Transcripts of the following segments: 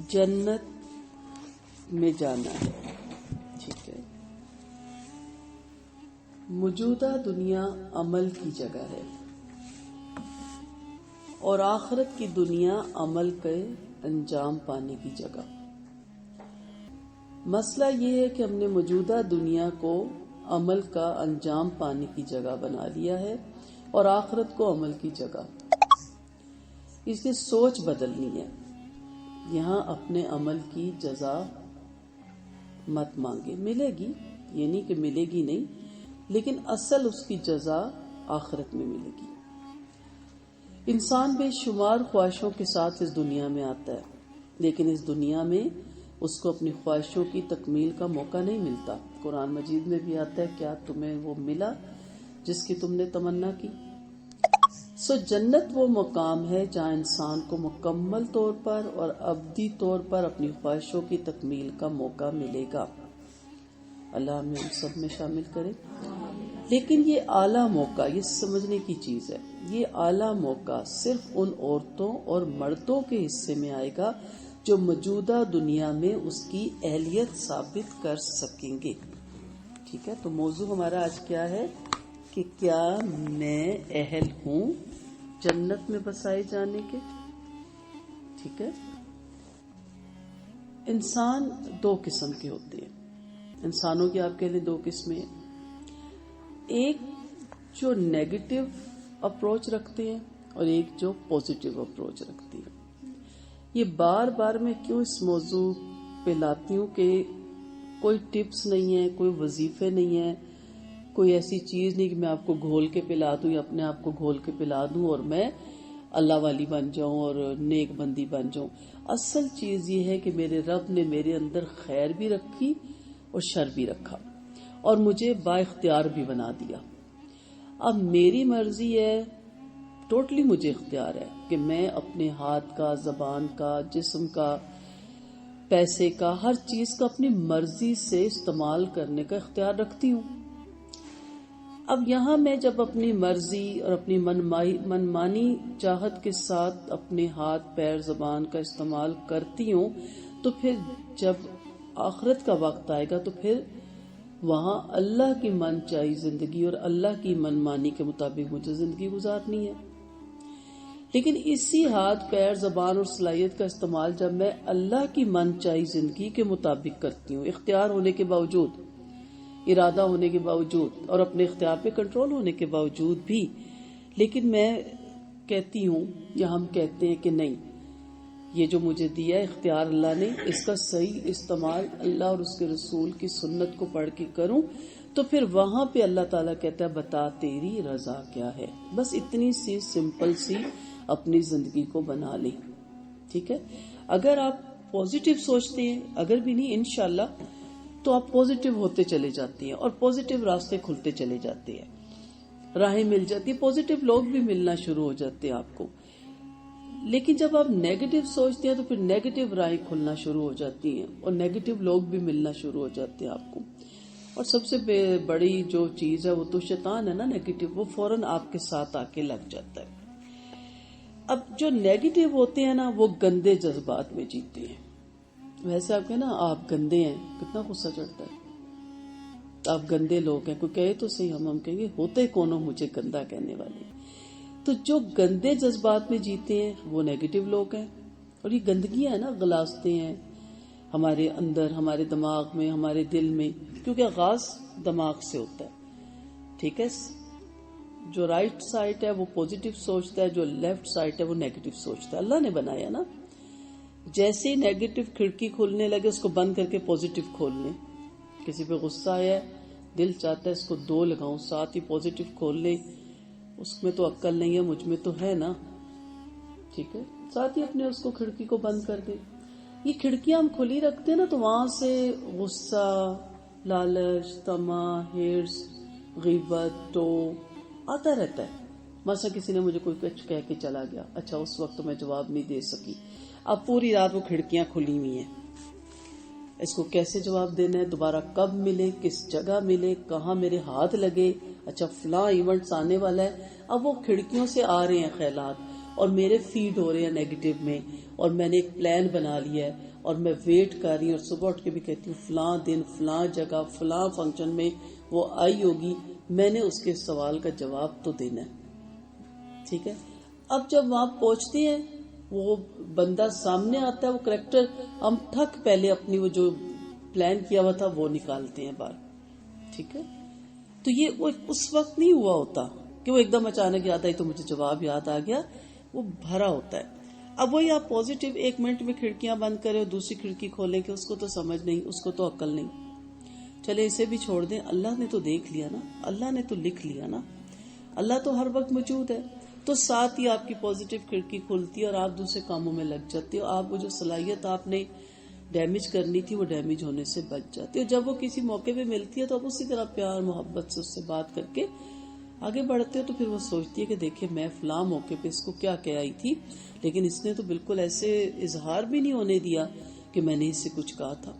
جنت میں جانا ہے. ٹھیک ہے. موجودہ دنیا عمل کی جگہ ہے اور آخرت کی دنیا عمل کے انجام پانے کی جگہ. مسئلہ یہ ہے کہ ہم نے موجودہ دنیا کو عمل کا انجام پانے کی جگہ بنا لیا ہے اور آخرت کو عمل کی جگہ. اس لیے سوچ بدلنی ہے. یہاں اپنے عمل کی جزا مت مانگے. ملے گی، یہ نہیں کہ ملے گی نہیں، لیکن اصل اس کی جزا آخرت میں ملے گی. انسان بے شمار خواہشوں کے ساتھ اس دنیا میں آتا ہے، لیکن اس دنیا میں اس کو اپنی خواہشوں کی تکمیل کا موقع نہیں ملتا. قرآن مجید میں بھی آتا ہے، کیا تمہیں وہ ملا جس کی تم نے تمنا کی؟ جنت وہ مقام ہے جہاں انسان کو مکمل طور پر اور ابدی طور پر اپنی خواہشوں کی تکمیل کا موقع ملے گا. اللہ ہمیں ہم سب میں شامل کرے. لیکن یہ اعلیٰ موقع، یہ سمجھنے کی چیز ہے، یہ اعلیٰ موقع صرف ان عورتوں اور مردوں کے حصے میں آئے گا جو موجودہ دنیا میں اس کی اہلیت ثابت کر سکیں گے. ٹھیک ہے. تو موضوع ہمارا آج کیا ہے کہ کیا میں اہل ہوں جنت میں بسائے جانے کے. ٹھیک ہے. انسان دو قسم کے ہوتے ہیں. انسانوں کی آپ کہہ لیں دو قسمیں. ایک جو نیگیٹو اپروچ رکھتے ہیں اور ایک جو پازیٹیو اپروچ رکھتے ہیں. یہ بار بار میں کیوں اس موضوع پہ لاتی ہوں کہ کوئی ٹپس نہیں ہے، کوئی وظیفے نہیں ہے، کوئی ایسی چیز نہیں کہ میں آپ کو گھول کے پلا دوں یا اپنے آپ کو گھول کے پلا دوں اور میں اللہ والی بن جاؤں اور نیک بندی بن جاؤں. اصل چیز یہ ہے کہ میرے رب نے میرے اندر خیر بھی رکھی اور شر بھی رکھا اور مجھے با اختیار بھی بنا دیا. اب میری مرضی ہے، ٹوٹلی مجھے اختیار ہے کہ میں اپنے ہاتھ کا، زبان کا، جسم کا، پیسے کا، ہر چیز کا اپنی مرضی سے استعمال کرنے کا اختیار رکھتی ہوں. اب یہاں میں جب اپنی مرضی اور اپنی منمانی چاہت کے ساتھ اپنے ہاتھ، پیر، زبان کا استعمال کرتی ہوں تو پھر جب آخرت کا وقت آئے گا تو پھر وہاں اللہ کی من چاہی زندگی اور اللہ کی منمانی کے مطابق مجھے زندگی گزارنی ہے. لیکن اسی ہاتھ، پیر، زبان اور صلاحیت کا استعمال جب میں اللہ کی من چاہی زندگی کے مطابق کرتی ہوں، اختیار ہونے کے باوجود، ارادہ ہونے کے باوجود اور اپنے اختیار پہ کنٹرول ہونے کے باوجود بھی، لیکن میں کہتی ہوں یا ہم کہتے ہیں کہ نہیں، یہ جو مجھے دیا ہے اختیار اللہ نے، اس کا صحیح استعمال اللہ اور اس کے رسول کی سنت کو پڑھ کے کروں، تو پھر وہاں پہ اللہ تعالیٰ کہتا ہے بتا تیری رضا کیا ہے. بس اتنی سی سمپل سی اپنی زندگی کو بنا لیں. ٹھیک ہے. اگر آپ پازیٹیو سوچتے ہیں، اگر بھی نہیں انشاءاللہ، تو آپ پازیٹیو ہوتے چلے جاتے ہیں اور پازیٹیو راستے کھلتے چلے جاتے ہیں، راہیں مل جاتی ہیں، پازیٹیو لوگ بھی ملنا شروع ہو جاتے ہیں آپ کو. لیکن جب آپ نیگیٹو سوچتے ہیں تو پھر نیگیٹو راہیں کھلنا شروع ہو جاتی ہیں اور نیگیٹو لوگ بھی ملنا شروع ہو جاتے ہیں آپ کو. اور سب سے بڑی جو چیز ہے وہ تو شیطان ہے نا، نیگیٹو، وہ فوراً آپ کے ساتھ آ کے لگ جاتا ہے. اب جو نیگیٹو ہوتے ہیں نا وہ گندے جذبات میں جیتے ہیں. ویسے آپ کہیں نا آپ گندے ہیں، کتنا غصہ چڑھتا ہے. آپ گندے لوگ ہیں، کوئی کہے تو صحیح، ہم کہیں گے ہوتے کون ہو مجھے گندا کہنے والے. تو جو گندے جذبات میں جیتے ہیں وہ نیگیٹو لوگ ہیں. اور یہ گندگیاں ہیں نا، غلاظتیں ہیں ہمارے اندر، ہمارے دماغ میں، ہمارے دل میں، کیونکہ آغاز دماغ سے ہوتا ہے. ٹھیک ہے. جو رائٹ سائڈ ہے وہ پازیٹیو سوچتا ہے، جو لیفٹ سائڈ ہے وہ نیگیٹو سوچتا ہے. اللہ نے بنایا نا. جیسے ہی نیگیٹو کھڑکی کھولنے لگے اس کو بند کر کے پازیٹیو کھول لیں. کسی پہ غصہ آیا ہے، دل چاہتا ہے اس کو دو لگاؤں، ساتھ ہی پازیٹیو کھول لیں. اس میں تو عقل نہیں ہے، مجھ میں تو ہے نا. ٹھیک ہے. ساتھ ہی اپنے اس کو کھڑکی کو بند کر دیں. یہ کھڑکیاں ہم کھلی رکھتے ہیں نا تو وہاں سے غصہ، لالچ، طمع، ہرس، غیبت تو آتا رہتا ہے. مثلا کسی نے مجھے کوئی کچھ کہہ کے چلا گیا، اچھا اس وقت میں جواب نہیں دے سکی، اب پوری رات وہ کھڑکیاں کھلی ہوئی ہیں، اس کو کیسے جواب دینا ہے، دوبارہ کب ملے، کس جگہ ملے، کہاں میرے ہاتھ لگے، اچھا فلاں ایونٹس آنے والا ہے. اب وہ کھڑکیوں سے آ رہے ہیں خیالات، اور میرے فیڈ ہو رہے ہیں نیگیٹو میں، اور میں نے ایک پلان بنا لیا ہے اور میں ویٹ کر رہی ہوں، اور صبح اٹھ کے بھی کہتی ہوں فلاں دن فلاں جگہ فلاں فنکشن میں وہ آئی ہوگی، میں نے اس کے سوال کا جواب تو دینا ہے، ٹھیک ہے. اب جب وہاں پہنچتے ہیں وہ بندہ سامنے آتا ہے، وہ کریکٹر، ہم ٹھک پہلے اپنی وہ جو پلان کیا ہوا تھا وہ نکالتے ہیں باہر، ٹھیک ہے. تو یہ اس وقت نہیں ہوا ہوتا کہ وہ ایک دم اچانک یاد آئی تو مجھے جواب یاد آ گیا، وہ بھرا ہوتا ہے. اب وہی آپ پازیٹیو 1 منٹ میں کھڑکیاں بند کرے اور دوسری کھڑکی کھولیں کہ اس کو تو سمجھ نہیں، اس کو تو عقل نہیں، چلے اسے بھی چھوڑ دیں، اللہ نے تو دیکھ لیا نا، اللہ نے تو لکھ لیا نا، اللہ تو ہر وقت موجود ہے. تو ساتھ ہی آپ کی پازیٹیو کھڑکی کھلتی ہے اور آپ دوسرے کاموں میں لگ جاتے ہو. آپ وہ جو صلاحیت آپ نے ڈیمیج کرنی تھی وہ ڈیمیج ہونے سے بچ جاتی ہے. جب وہ کسی موقع پہ ملتی ہے تو آپ اسی طرح پیار محبت سے اس سے بات کر کے آگے بڑھتے ہو. تو پھر وہ سوچتی ہے کہ دیکھیں میں فلاں موقع پہ اس کو کیا کہہ آئی تھی، لیکن اس نے تو بالکل ایسے اظہار بھی نہیں ہونے دیا کہ میں نے اس سے کچھ کہا تھا.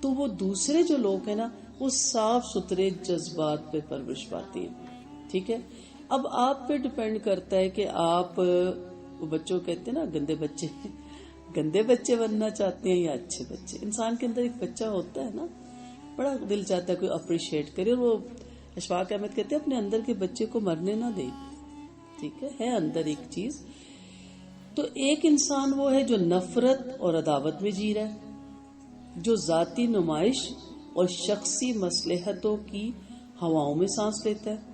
تو وہ دوسرے جو لوگ ہیں نا وہ صاف ستھرے جذبات پہ پرورش پاتے ہیں، ٹھیک ہے. اب آپ پہ ڈپینڈ کرتا ہے کہ آپ بچوں کہتے ہیں نا گندے بچے بننا چاہتے ہیں یا اچھے بچے. انسان کے اندر ایک بچہ ہوتا ہے نا، بڑا دل چاہتا ہے کوئی اپریشیٹ کرے، اور وہ اشفاق احمد کہتے ہیں اپنے اندر کے بچے کو مرنے نہ دے، ٹھیک ہے اندر ایک چیز. تو ایک انسان وہ ہے جو نفرت اور عداوت میں جی رہا ہے، جو ذاتی نمائش اور شخصی مصلحتوں کی ہواؤں میں سانس لیتا ہے،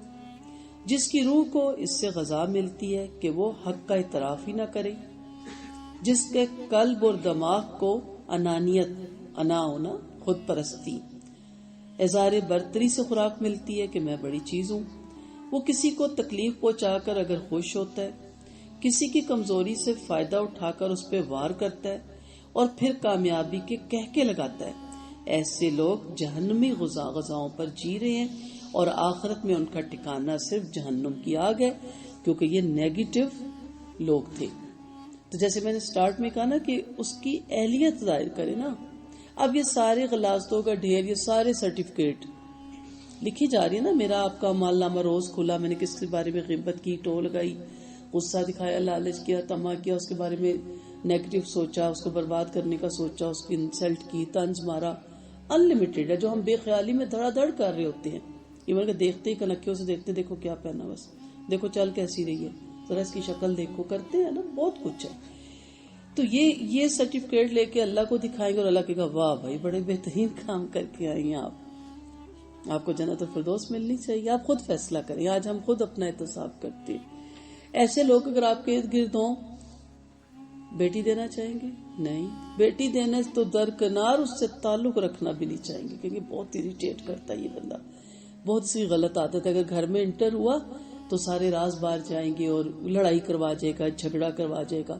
جس کی روح کو اس سے غذا ملتی ہے کہ وہ حق کا اعتراف ہی نہ کرے، جس کے قلب اور دماغ کو انانیت، انا ہونا، خود پرستی، اظہار برتری سے خوراک ملتی ہے کہ میں بڑی چیز ہوں. وہ کسی کو تکلیف پہنچا کر اگر خوش ہوتا ہے، کسی کی کمزوری سے فائدہ اٹھا کر اس پہ وار کرتا ہے اور پھر کامیابی کے کہکے لگاتا ہے. ایسے لوگ جہنمی غذاؤں پر جی رہے ہیں اور آخرت میں ان کا ٹھکانہ صرف جہنم کی آگ ہے، کیونکہ یہ نیگیٹو لوگ تھے. تو جیسے میں نے سٹارٹ میں کہا نا کہ اس کی اہلیت ظاہر کرے نا. اب یہ سارے غلاظتوں کا ڈھیر، یہ سارے سرٹیفکیٹ لکھی جا رہی ہے نا، میرا آپ کا مال نامہ روز کھلا، میں نے کس کے بارے میں غیبت کی، ٹول لگائی، غصہ دکھایا، لالچ کیا، طمع کیا، اس کے بارے میں نیگیٹو سوچا، اس کو برباد کرنے کا سوچا، اس کی انسلٹ کی، طنز مارا. ان لمیٹیڈ ہے جو ہم بے خیالی میں دھڑا دھڑ کر رہے ہوتے ہیں. ایون کہ دیکھتے ہی کنکھیوں سے دیکھتے دیکھو کیا پہنا، بس دیکھو چل کیسی رہی ہے، ذرا اس کی شکل دیکھو، کرتے ہیں نا بہت کچھ ہے. تو یہ سرٹیفکیٹ لے کے اللہ کو دکھائیں گے اور اللہ کہے گا واہ بھائی بڑے بہترین کام کر کے آئی ہیں آپ کو جنت الفردوس ملنی چاہیے. آپ خود فیصلہ کریں، آج ہم خود اپنا احتساب کرتے ہیں. ایسے لوگ اگر آپ کے ارد گرد ہوں، بیٹی دینا چاہیں گے؟ نہیں. بیٹی دینے تو درکنار اس سے تعلق رکھنا بھی نہیں چاہیں گے، کیونکہ بہت اریٹیٹ کرتا ہے یہ بندہ. بہت سی غلط عادت ہے، اگر گھر میں انٹر ہوا تو سارے راز باہر جائیں گے اور لڑائی کروا جائے گا، جھگڑا کروا جائے گا.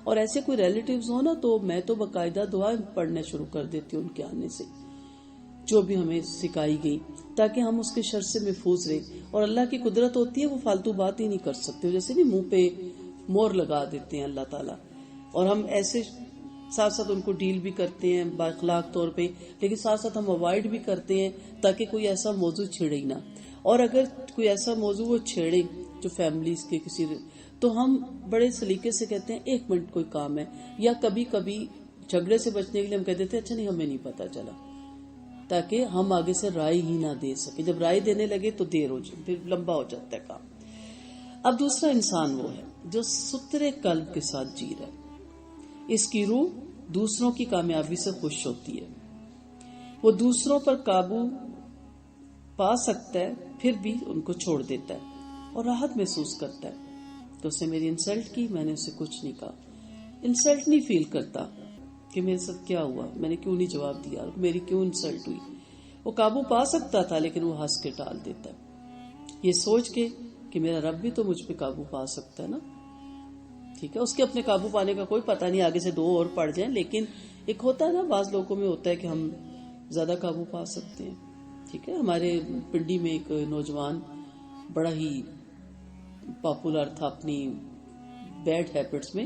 اور ایسے کوئی ریلیٹیوز ہو نا تو میں تو باقاعدہ دعائیں پڑھنا شروع کر دیتی ہوں ان کے آنے سے، جو بھی ہمیں سکھائی گئی، تاکہ ہم اس کے شر سے محفوظ رہیں. اور اللہ کی قدرت ہوتی ہے، وہ فالتو بات ہی نہیں کر سکتے، جیسے نہیں منہ پہ مور لگا دیتے ہیں اللہ تعالیٰ. اور ہم ایسے ساتھ ساتھ ان کو ڈیل بھی کرتے ہیں بااخلاق طور پہ، لیکن ساتھ ساتھ ہم اوائڈ بھی کرتے ہیں تاکہ کوئی ایسا موضوع چھیڑے ہی نہ. اور اگر کوئی ایسا موضوع وہ چھیڑے جو فیملیز کے کسی، تو ہم بڑے سلیقے سے کہتے ہیں 1 منٹ کوئی کام ہے، یا کبھی کبھی جھگڑے سے بچنے کے لیے ہم کہہ دیتے ہیں اچھا نہیں ہمیں نہیں پتا چلا، تاکہ ہم آگے سے رائے ہی نہ دے سکے. جب رائے دینے لگے تو دیر ہو جائے، پھر لمبا ہو جاتا ہے کام. اب دوسرا انسان وہ ہے جو سترے قلب کے ساتھ جی رہا ہے. اس کی روح دوسروں کی کامیابی سے خوش ہوتی ہے، وہ دوسروں پر قابو پا سکتا ہے پھر بھی ان کو چھوڑ دیتا ہے اور راحت محسوس کرتا ہے. تو اس نے میری انسلٹ کی، میں نے اسے کچھ نہیں کہا. انسلٹ نہیں فیل کرتا کہ میرے ساتھ کیا ہوا، میں نے کیوں نہیں جواب دیا، میری کیوں انسلٹ ہوئی. وہ قابو پا سکتا تھا لیکن وہ ہنس کے ٹال دیتا ہے، یہ سوچ کے کہ میرا رب بھی تو مجھ پہ قابو پا سکتا ہے نا. ٹھیک ہے، اس کے اپنے قابو پانے کا کوئی پتہ نہیں، آگے سے 2 اور پڑ جائیں. لیکن ایک ہوتا ہے نا، بعض لوگوں میں ہوتا ہے کہ ہم زیادہ قابو پا سکتے ہیں. ٹھیک ہے، ہمارے پنڈی میں ایک نوجوان بڑا ہی پاپولر تھا اپنی بیڈ ہیبٹس میں.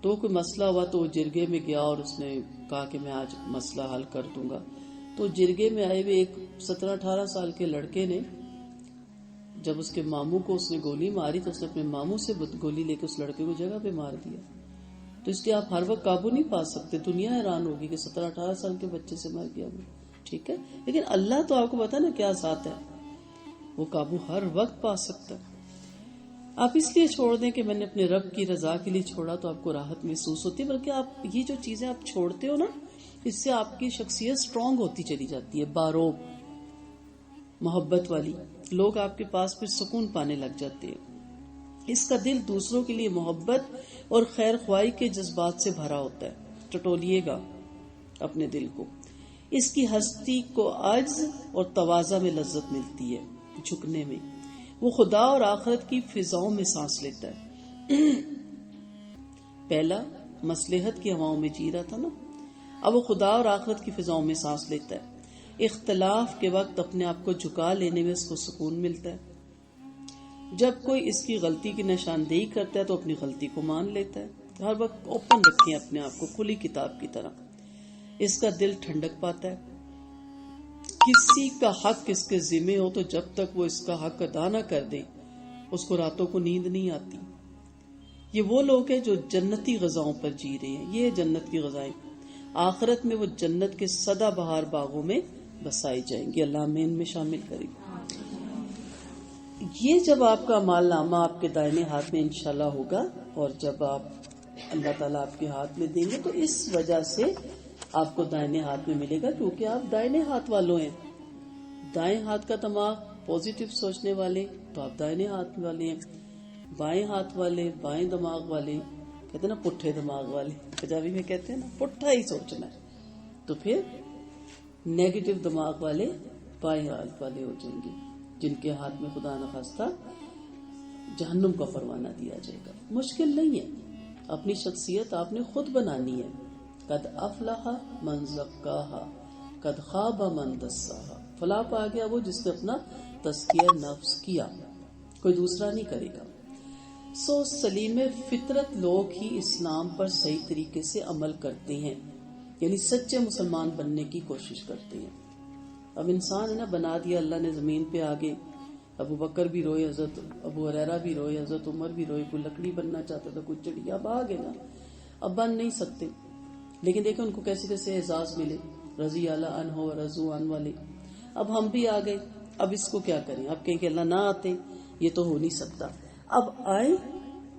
تو کوئی مسئلہ ہوا تو وہ جرگے میں گیا اور اس نے کہا کہ میں آج مسئلہ حل کر دوں گا. تو جرگے میں آئے ہوئے ایک 17-18 سال کے لڑکے نے جب اس کے ماموں کو اس نے گولی ماری تو اس نے اپنے ماموں سے گولی لے کے اس لڑکے کو جگہ پہ مار دیا. تو اس لیے آپ ہر وقت قابو نہیں پا سکتے. دنیا حیران ہوگی کہ 17-18 سال کے بچے سے مر گیا وہ. ٹھیک ہے, لیکن اللہ تو آپ کو پتا نا کیا ذات ہے, وہ قابو ہر وقت پا سکتا ہے. آپ اس لیے چھوڑ دیں کہ میں نے اپنے رب کی رضا کے لیے چھوڑا تو آپ کو راحت محسوس ہوتی ہے. بلکہ آپ یہ جو چیزیں آپ چھوڑتے ہو نا, اس سے آپ کی شخصیت سٹرونگ ہوتی چلی جاتی ہے, باروب محبت والی. لوگ آپ کے پاس پھر سکون پانے لگ جاتے ہیں. اس کا دل دوسروں کے لیے محبت اور خیر خواہی کے جذبات سے بھرا ہوتا ہے. ٹٹولیے گا اپنے دل کو. اس کی ہستی کو عجز اور تواضع میں لذت ملتی ہے, جھکنے میں. وہ خدا اور آخرت کی فضاؤں میں سانس لیتا ہے. پہلا مصلحت کی ہواؤں میں جی رہا تھا نا, اب وہ خدا اور آخرت کی فضاؤں میں سانس لیتا ہے. اختلاف کے وقت اپنے آپ کو جھکا لینے میں اس کو سکون ملتا ہے. جب کوئی اس کی غلطی کی نشاندہی کرتا ہے تو اپنی غلطی کو مان لیتا ہے. ہر وقت اوپن رکھیں اپنے آپ کو, کھلی کتاب کی طرح. اس کا دل ٹھنڈک پاتا ہے. کسی کا حق اس کے ذمہ ہو تو جب تک وہ اس کا حق ادا نہ کر دے اس کو راتوں کو نیند نہیں آتی. یہ وہ لوگ ہیں جو جنتی غذاؤں پر جی رہے ہیں. یہ جنت کی غذائیں. آخرت میں وہ جنت کے سدا بہار باغوں میں بسائی جائیں گی. اللہ ہمیں ان میں شامل کرے. یہ جب آپ کا اعمال نامہ آپ کے دائنے ہاتھ میں انشاءاللہ ہوگا, اور جب آپ اللہ تعالیٰ آپ کے ہاتھ میں دیں گے تو اس وجہ سے آپ کو دائنے ہاتھ میں ملے گا, کیونکہ آپ دائنے ہاتھ والوں ہیں. دائیں ہاتھ کا دماغ پوزیٹو سوچنے والے تو آپ دائنے ہاتھ والے ہیں. بائیں ہاتھ والے, بائیں دماغ والے, کہتے ہیں نا پٹھے دماغ والے, پنجابی میں کہتے ہیں نا پٹھا ہی سوچنا ہے, تو پھر نیگیٹو دماغ والے بائیں ہاتھ والے ہو جائیں گے, جن کے ہاتھ میں خدا نخواستہ جہنم کا پروانہ دیا جائے گا. مشکل نہیں ہے, اپنی شخصیت آپ نے خود بنانی ہے. قد افلح من زکاہا قد خاب من دساہا. فلاح پا گیا وہ جس نے اپنا تزکیہ نفس کیا, کوئی دوسرا نہیں کرے گا. سلیم فطرت لوگ ہی اسلام پر صحیح طریقے سے عمل کرتے ہیں, یعنی سچے مسلمان بننے کی کوشش کرتے ہیں. اب انسان ہے نا, بنا دیا اللہ نے زمین پہ. آگے ابو بکر بھی روئے, حضرت ابو ہریرہ بھی روئے, حضرت عمر بھی روئے. کوئی لکڑی بننا چاہتا تھا, کوئی چڑیا. اب آگے نا, اب بن نہیں سکتے. لیکن دیکھیں ان کو کیسے کیسے اعزاز ملے, رضی اللہ عنہ و رضو عنہ والے. اب ہم بھی آ گئے, اب اس کو کیا کریں. اب کہیں کہ اللہ نہ آتے, یہ تو ہو نہیں سکتا. اب آئے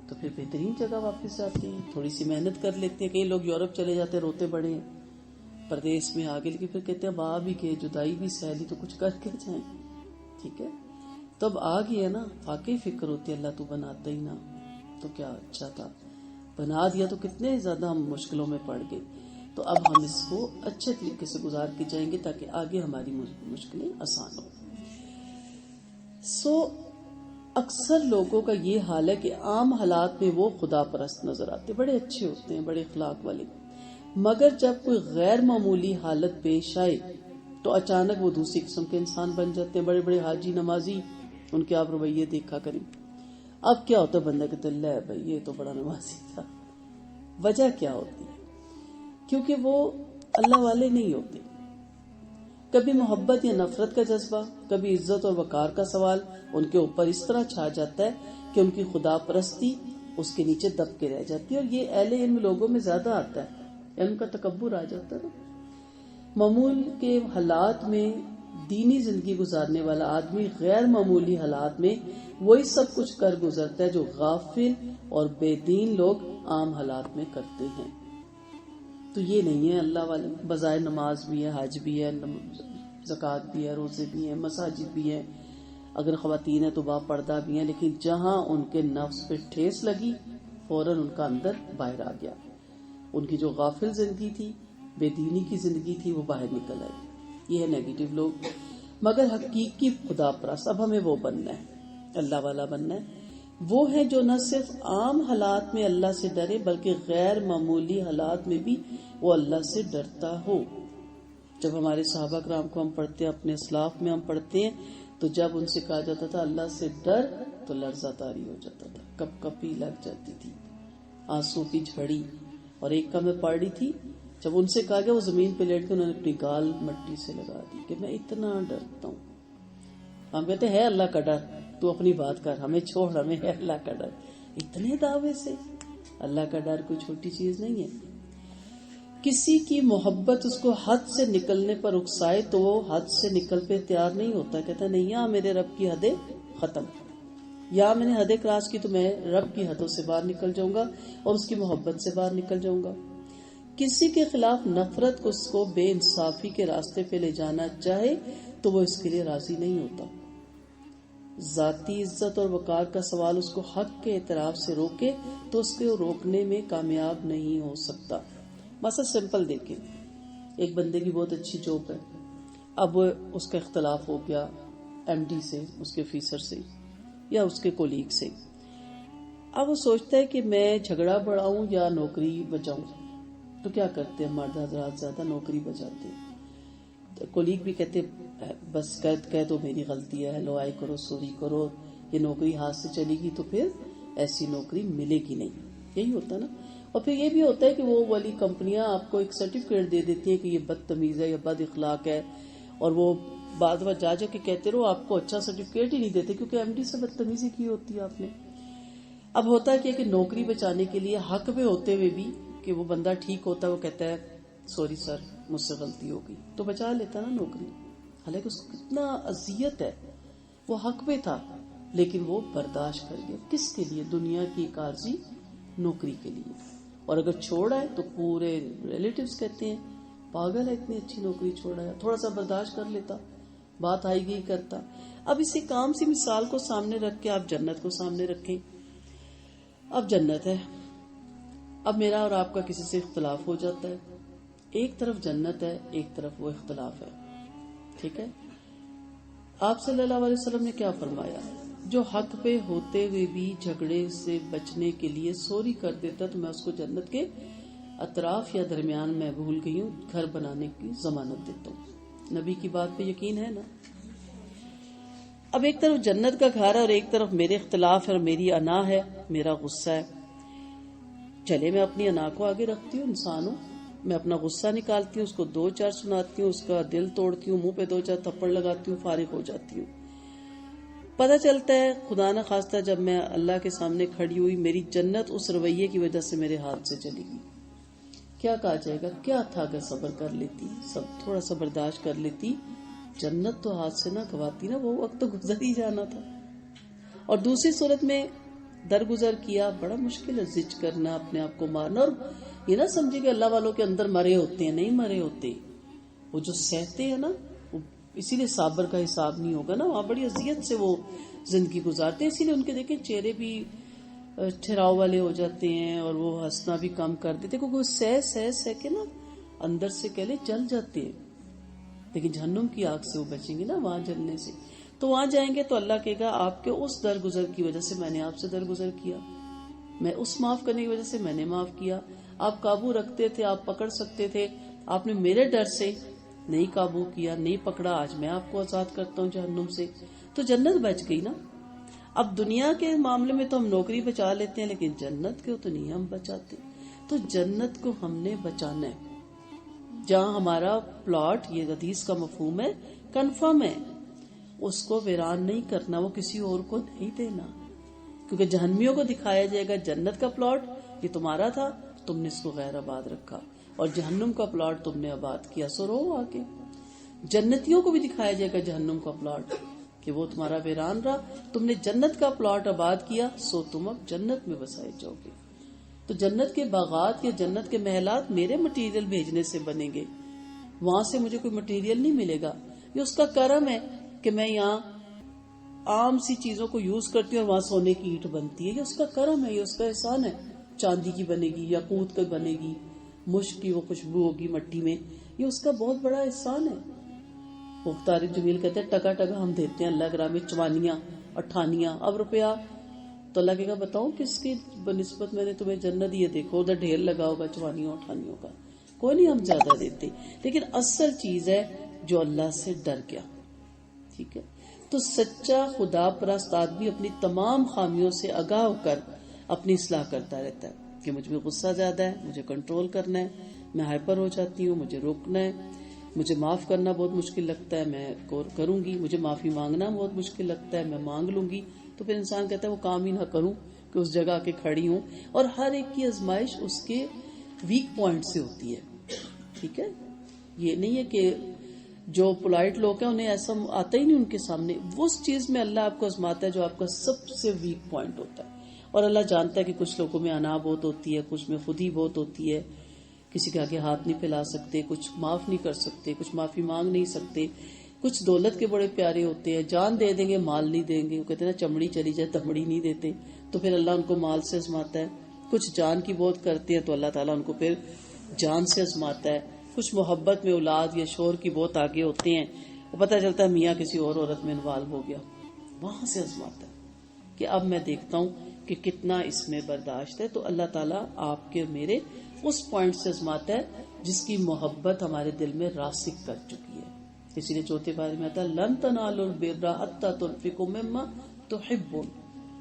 تو پھر بہترین جگہ واپس جاتے ہیں, تھوڑی سی محنت کر لیتے ہیں. کئی لوگ یورپ چلے جاتے ہیں, روتے بڑے ہیں, پردیس میں آگے, لیکن پھر کہتے ہیں اب آ بھی گئے, جدائی بھی سہ لی, تو کچھ کر کے جائیں. ٹھیک ہے, تب آ گیا نا, واقعی فکر ہوتی ہے اللہ تو بناتا ہی نا تو کیا اچھا تھا, بنا دیا تو کتنے زیادہ ہم مشکلوں میں پڑ گئے. تو اب ہم اس کو اچھے طریقے سے گزار کے جائیں گے تاکہ آگے ہماری مشکلیں آسان ہوں. اکثر لوگوں کا یہ حال ہے کہ عام حالات میں وہ خدا پرست نظر آتے, بڑے اچھے ہوتے ہیں, بڑے اخلاق والے, مگر جب کوئی غیر معمولی حالت پیش آئے تو اچانک وہ دوسری قسم کے انسان بن جاتے ہیں. بڑے بڑے حاجی نمازی, ان کے آپ رویے دیکھا کریں. اب کیا ہوتا ہے, بندہ کہتا ہے لے بھائی یہ تو بڑا نمازی تھا. وجہ کیا ہوتی ہے, کیونکہ وہ اللہ والے نہیں ہوتے. کبھی محبت یا نفرت کا جذبہ, کبھی عزت اور وقار کا سوال ان کے اوپر اس طرح چھا جاتا ہے کہ ان کی خدا پرستی اس کے نیچے دب کے رہ جاتی ہے. اور یہ اہل علم لوگوں میں زیادہ آتا ہے, یعنی ان کا تکبر آ جاتا ہے. معمول کے حالات میں دینی زندگی گزارنے والا آدمی غیر معمولی حالات میں وہی سب کچھ کر گزرتا ہے جو غافل اور بے دین لوگ عام حالات میں کرتے ہیں. تو یہ نہیں ہے اللہ والے. بظاہر نماز بھی ہے, حج بھی ہے, زکوٰۃ بھی ہے, روزے بھی ہیں, مساجد بھی ہیں, اگر خواتین ہیں تو با پردہ بھی ہیں, لیکن جہاں ان کے نفس پہ ٹھیس لگی فوراً ان کا اندر باہر آ گیا. ان کی جو غافل زندگی تھی, بے دینی کی زندگی تھی, وہ باہر نکل آئی. یہ ہے نیگیٹو لوگ. مگر حقیقی خدا پرست, اب ہمیں وہ بننا ہے, اللہ والا بننا ہے. وہ ہے جو نہ صرف عام حالات میں اللہ سے ڈرے بلکہ غیر معمولی حالات میں بھی وہ اللہ سے ڈرتا ہو. جب ہمارے صحابہ کرام کو ہم پڑھتے ہیں, اپنے اسلاف میں ہم پڑھتے ہیں, تو جب ان سے کہا جاتا تھا اللہ سے ڈر تو لرزہ طاری ہو جاتا تھا, کپ کپی لگ جاتی تھی, آنسو کی جھڑی. اور ایک کا میں پڑھ رہی تھی, جب ان سے کہا گیا وہ زمین پہ لیٹ کے انہوں نے اپنی گال مٹی سے لگا دی کہ میں اتنا ڈرتا ہوں. ہم کہتے ہیں اللہ کا ڈر, تو اپنی بات کر، ہمیں چھوڑ، ہمیں ہے اللہ کا ڈر. اتنے دعوے سے. اللہ کا ڈر کوئی چھوٹی چیز نہیں ہے. کسی کی محبت اس کو حد سے نکلنے پر اکسائے تو وہ حد سے نکل پہ تیار نہیں ہوتا. کہتا نہیں، یہاں میرے رب کی حدیں ختم، یا میں نے حدیں کراس کی تو میں رب کی حدوں سے باہر نکل جاؤں گا اور اس کی محبت سے باہر نکل جاؤں گا. کسی کے خلاف نفرت کو اس کو بے انصافی کے راستے پہ لے جانا چاہے تو وہ اس کے لیے راضی نہیں ہوتا. ذاتی عزت اور وقار کا سوال اس کو حق کے اعتراف سے روکے تو اس کو روکنے میں کامیاب نہیں ہو سکتا. مثلا سمپل دیکھیں، ایک بندے کی بہت اچھی جاب ہے، اب اس کا اختلاف ہو گیا ایم ڈی سے، اس کے آفیسر سے یا اس کے کولیگ سے. اب وہ سوچتا ہے کہ میں جھگڑا بڑھاؤں یا نوکری بچاؤں. تو کیا کرتے ہیں مرد حضرات؟ زیادہ نوکری بچاتے ہیں. کولیگ بھی کہتے بس کہہ دو میری غلطی ہے، ہیلو آئی کرو، سوری کرو، یہ نوکری ہاتھ سے چلے گی تو پھر ایسی نوکری ملے گی نہیں. یہی ہوتا نا. اور پھر یہ بھی ہوتا ہے کہ وہ والی کمپنیاں آپ کو ایک سرٹیفکیٹ دے دیتی ہیں کہ یہ بدتمیز ہے یا بد اخلاق ہے، اور وہ بعد میں جا کے کہتے رہو، آپ کو اچھا سرٹیفکیٹ ہی نہیں دیتے کیونکہ ایم ڈی سے بدتمیزی کی ہوتی ہے آپ نے. اب ہوتا ہے کہ نوکری بچانے کے لیے حق میں ہوتے ہوئے بھی کہ وہ بندہ ٹھیک ہوتا ہے، وہ کہتا ہے سوری سر مجھ سے غلطی ہو گئی، تو بچا لیتا نا نوکری. حالانکہ اس کو کتنا اذیت ہے، وہ حق میں تھا لیکن وہ برداشت کر گیا. کس کے لیے؟ دنیا کی ایک عارضی نوکری کے لیے. اور اگر چھوڑا ہے تو پورے ریلیٹیوز کہتے ہیں پاگل ہے، اتنی اچھی نوکری چھوڑا ہے. تھوڑا سا برداشت کر لیتا، بات آئی گئی کرتا. اب اسی کام سی مثال کو سامنے رکھ کے آپ جنت کو سامنے رکھیں. اب جنت ہے، اب میرا اور آپ کا کسی سے اختلاف ہو جاتا ہے. ایک طرف جنت ہے، ایک طرف وہ اختلاف ہے. ٹھیک ہے، آپ صلی اللہ علیہ وسلم نے کیا فرمایا؟ جو حق پہ ہوتے ہوئے بھی جھگڑے سے بچنے کے لیے سوری کر دیتا تو میں اس کو جنت کے اطراف یا درمیان میں بھول گئی ہوں گھر بنانے کی ضمانت دیتا ہوں. نبی کی بات پہ یقین ہے نا. اب ایک طرف جنت کا گھر ہے اور ایک طرف میرے اختلاف ہے اور میری انا ہے، میرا غصہ ہے. چلے میں اپنی انا کو آگے رکھتی ہوں، انسان ہوں، میں اپنا غصہ نکالتی ہوں، اس کو دو چار سناتی ہوں، اس کا دل توڑتی ہوں، منہ پہ دو چار تھپڑ لگاتی ہوں، فارغ ہو جاتی ہوں. پتہ چلتا ہے خدا نہ خواستہ جب میں اللہ کے سامنے کھڑی ہوئی میری جنت اس رویے کی وجہ سے میرے ہاتھ سے چلی گئی. کیا کہا جائے گا؟ کیا تھا اگر صبر کر لیتی، سب تھوڑا سا برداشت کر لیتی، جنت تو ہاتھ سے نہ گواتی نا، وہ وقت تو گزر ہی جانا تھا. اور دوسری صورت میں درگزر کیا، بڑا مشکل ہے زج کرنا، اپنے آپ کو مارنا. اور یہ نہ سمجھے کہ اللہ والوں کے اندر مرے ہوتے ہیں، نہیں مرے ہوتے. وہ جو سہتے ہیں نا، اسی لیے صابر کا حساب نہیں ہوگا نا، وہاں بڑی اذیت سے وہ زندگی گزارتے ہیں. اسی لیے ان کے دیکھیں چہرے بھی ٹھہراؤ والے ہو جاتے ہیں اور وہ ہنسنا بھی کم کر دیتے کیونکہ وہ سہ کے نا اندر سے کہہ لے جل جاتے ہیں. لیکن جہنم کی آگ سے وہ بچیں گے نا وہاں جلنے سے. تو وہاں جائیں گے تو اللہ کہے گا آپ کے اس درگزر کی وجہ سے میں نے آپ سے درگزر کیا، میں اس معاف کرنے کی وجہ سے میں نے معاف کیا. آپ قابو رکھتے تھے، آپ پکڑ سکتے تھے، آپ نے میرے ڈر سے نہیں قابو کیا، نہیں پکڑا. آج میں آپ کو آزاد کرتا ہوں جہنم سے، تو جنت بچ گئی نا. اب دنیا کے معاملے میں تو ہم نوکری بچا لیتے ہیں لیکن جنت کو تو نہیں ہم بچاتے. تو جنت کو ہم نے بچانا ہے. جہاں ہمارا پلاٹ، یہ حدیث کا مفہوم ہے، کنفرم ہے، اس کو ویران نہیں کرنا، وہ کسی اور کو نہیں دینا. کیونکہ جہنمیوں کو دکھایا جائے گا جنت کا پلاٹ یہ تمہارا تھا، تم نے اس کو غیر آباد رکھا، اور جہنم کا پلاٹ تم نے آباد کیا، سو رہو آگے. جنتیوں کو بھی دکھایا جائے گا جہنم کا پلاٹ کہ وہ تمہارا ویران رہا، تم نے جنت کا پلاٹ آباد کیا، سو تم اب جنت میں بسائے جاؤ گے. تو جنت کے باغات یا جنت کے محلات میرے مٹیریل بھیجنے سے بنیں گے، وہاں سے مجھے کوئی مٹیریل نہیں ملے گا. یہ اس کا کرم ہے کہ میں یہاں عام سی چیزوں کو یوز کرتی ہوں اور وہاں سونے کی اینٹ بنتی ہے. یہ اس کا کرم ہے، یہ اس کا احسان ہے. چاندی کی بنے گی، یاقوت کی بنے گی، مشک کی وہ خوشبو ہوگی مٹی میں، یہ اس کا بہت بڑا احسان ہے. طارق جمیل کہتے ہیں ٹکا ٹکا ہم دیتے ہیں اللہ گراہ میں، چوانیاں اٹھانیاں. اب روپیہ تو اللہ کہے گا بتاؤ کس کی بنسبت میں نے تمہیں جنت دی ہے، دیکھو ادھر ڈھیر لگا ہوگا چوانیوں اٹھانیوں کا. کوئی نہیں ہم زیادہ دیتے، لیکن اصل چیز ہے جو اللہ سے ڈر گیا. ٹھیک ہے، تو سچا خدا پرست آدمی اپنی تمام خامیوں سے آگاہ ہو کر اپنی اصلاح کرتا رہتا ہے کہ مجھ میں غصہ زیادہ ہے، مجھے کنٹرول کرنا ہے، میں ہائپر ہو جاتی ہوں، مجھے روکنا ہے. مجھے معاف کرنا بہت مشکل لگتا ہے، میں کروں گی. مجھے معافی مانگنا بہت مشکل لگتا ہے، میں مانگ لوں گی. تو پھر انسان کہتا ہے وہ کام ہی نہ کروں کہ اس جگہ کے کھڑی ہوں. اور ہر ایک کی آزمائش اس کے ویک پوائنٹ سے ہوتی ہے. ٹھیک ہے، یہ نہیں ہے کہ جو پولائٹ لوگ ہیں انہیں ایسا آتا ہی نہیں ان کے سامنے. وہ اس چیز میں اللہ آپ کو آزماتا ہے جو آپ کا سب سے ویک پوائنٹ ہوتا ہے. اور اللہ جانتا ہے کہ کچھ لوگوں میں انا بہت ہوتی ہے، کچھ میں خودی بہت ہوتی ہے، کسی کے آگے ہاتھ نہیں پھیلا سکتے، کچھ معاف نہیں کر سکتے، کچھ معافی مانگ نہیں سکتے. کچھ دولت کے بڑے پیارے ہوتے ہیں، جان دے دیں گے مال نہیں دیں گے. وہ کہتے ہیں نا چمڑی چلی جائے تمڑی نہیں دیتے، تو پھر اللہ ان کو مال سے آزماتا ہے. کچھ جان کی بہت کرتے ہیں تو اللہ تعالیٰ ان کو پھر جان سے آزماتا ہے. کچھ محبت میں اولاد یا شوہر کی بہت آگے ہوتے ہیں، وہ پتہ چلتا ہے میاں کسی اور عورت میں انوالو ہو گیا، وہاں سے آزماتا ہے کہ اب میں دیکھتا ہوں کہ کتنا اس میں برداشت ہے. تو اللہ تعالیٰ آپ کے میرے اس پوائنٹ سے آزماتا ہے جس کی محبت ہمارے دل میں راسخ کر چکی ہے. اسی لیے چوتھے بارے میں آتا ہے لن تنالوا البر حتى تنفقوا مما تحبون.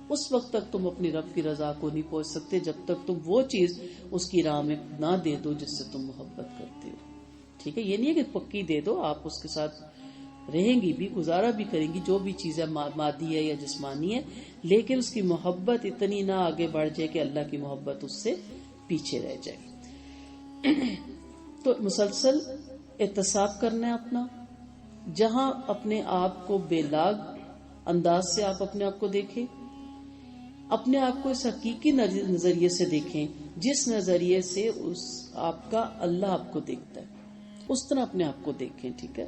اس وقت تک تم اپنی رب کی رضا کو نہیں پہنچ سکتے جب تک تم وہ چیز اس کی راہ میں نہ دے دو جس سے تم محبت کرتے ہو. ٹھیک ہے، یہ نہیں ہے کہ پکی دے دو، آپ اس کے ساتھ رہیں گی بھی، گزارا بھی کریں گی، جو بھی چیز ہے مادی ہے یا جسمانی ہے، لیکن اس کی محبت اتنی نہ آگے بڑھ جائے کہ اللہ کی محبت اس سے پیچھے رہ جائے. تو مسلسل احتساب کرنا ہے اپنا. جہاں اپنے آپ کو بے لاگ انداز سے آپ اپنے آپ کو دیکھیں، اپنے آپ کو اس حقیقی نظریے سے دیکھیں جس نظریے سے اس آپ کا اللہ آپ کو دیکھتا ہے، اس طرح اپنے آپ کو دیکھیں. ٹھیک ہے،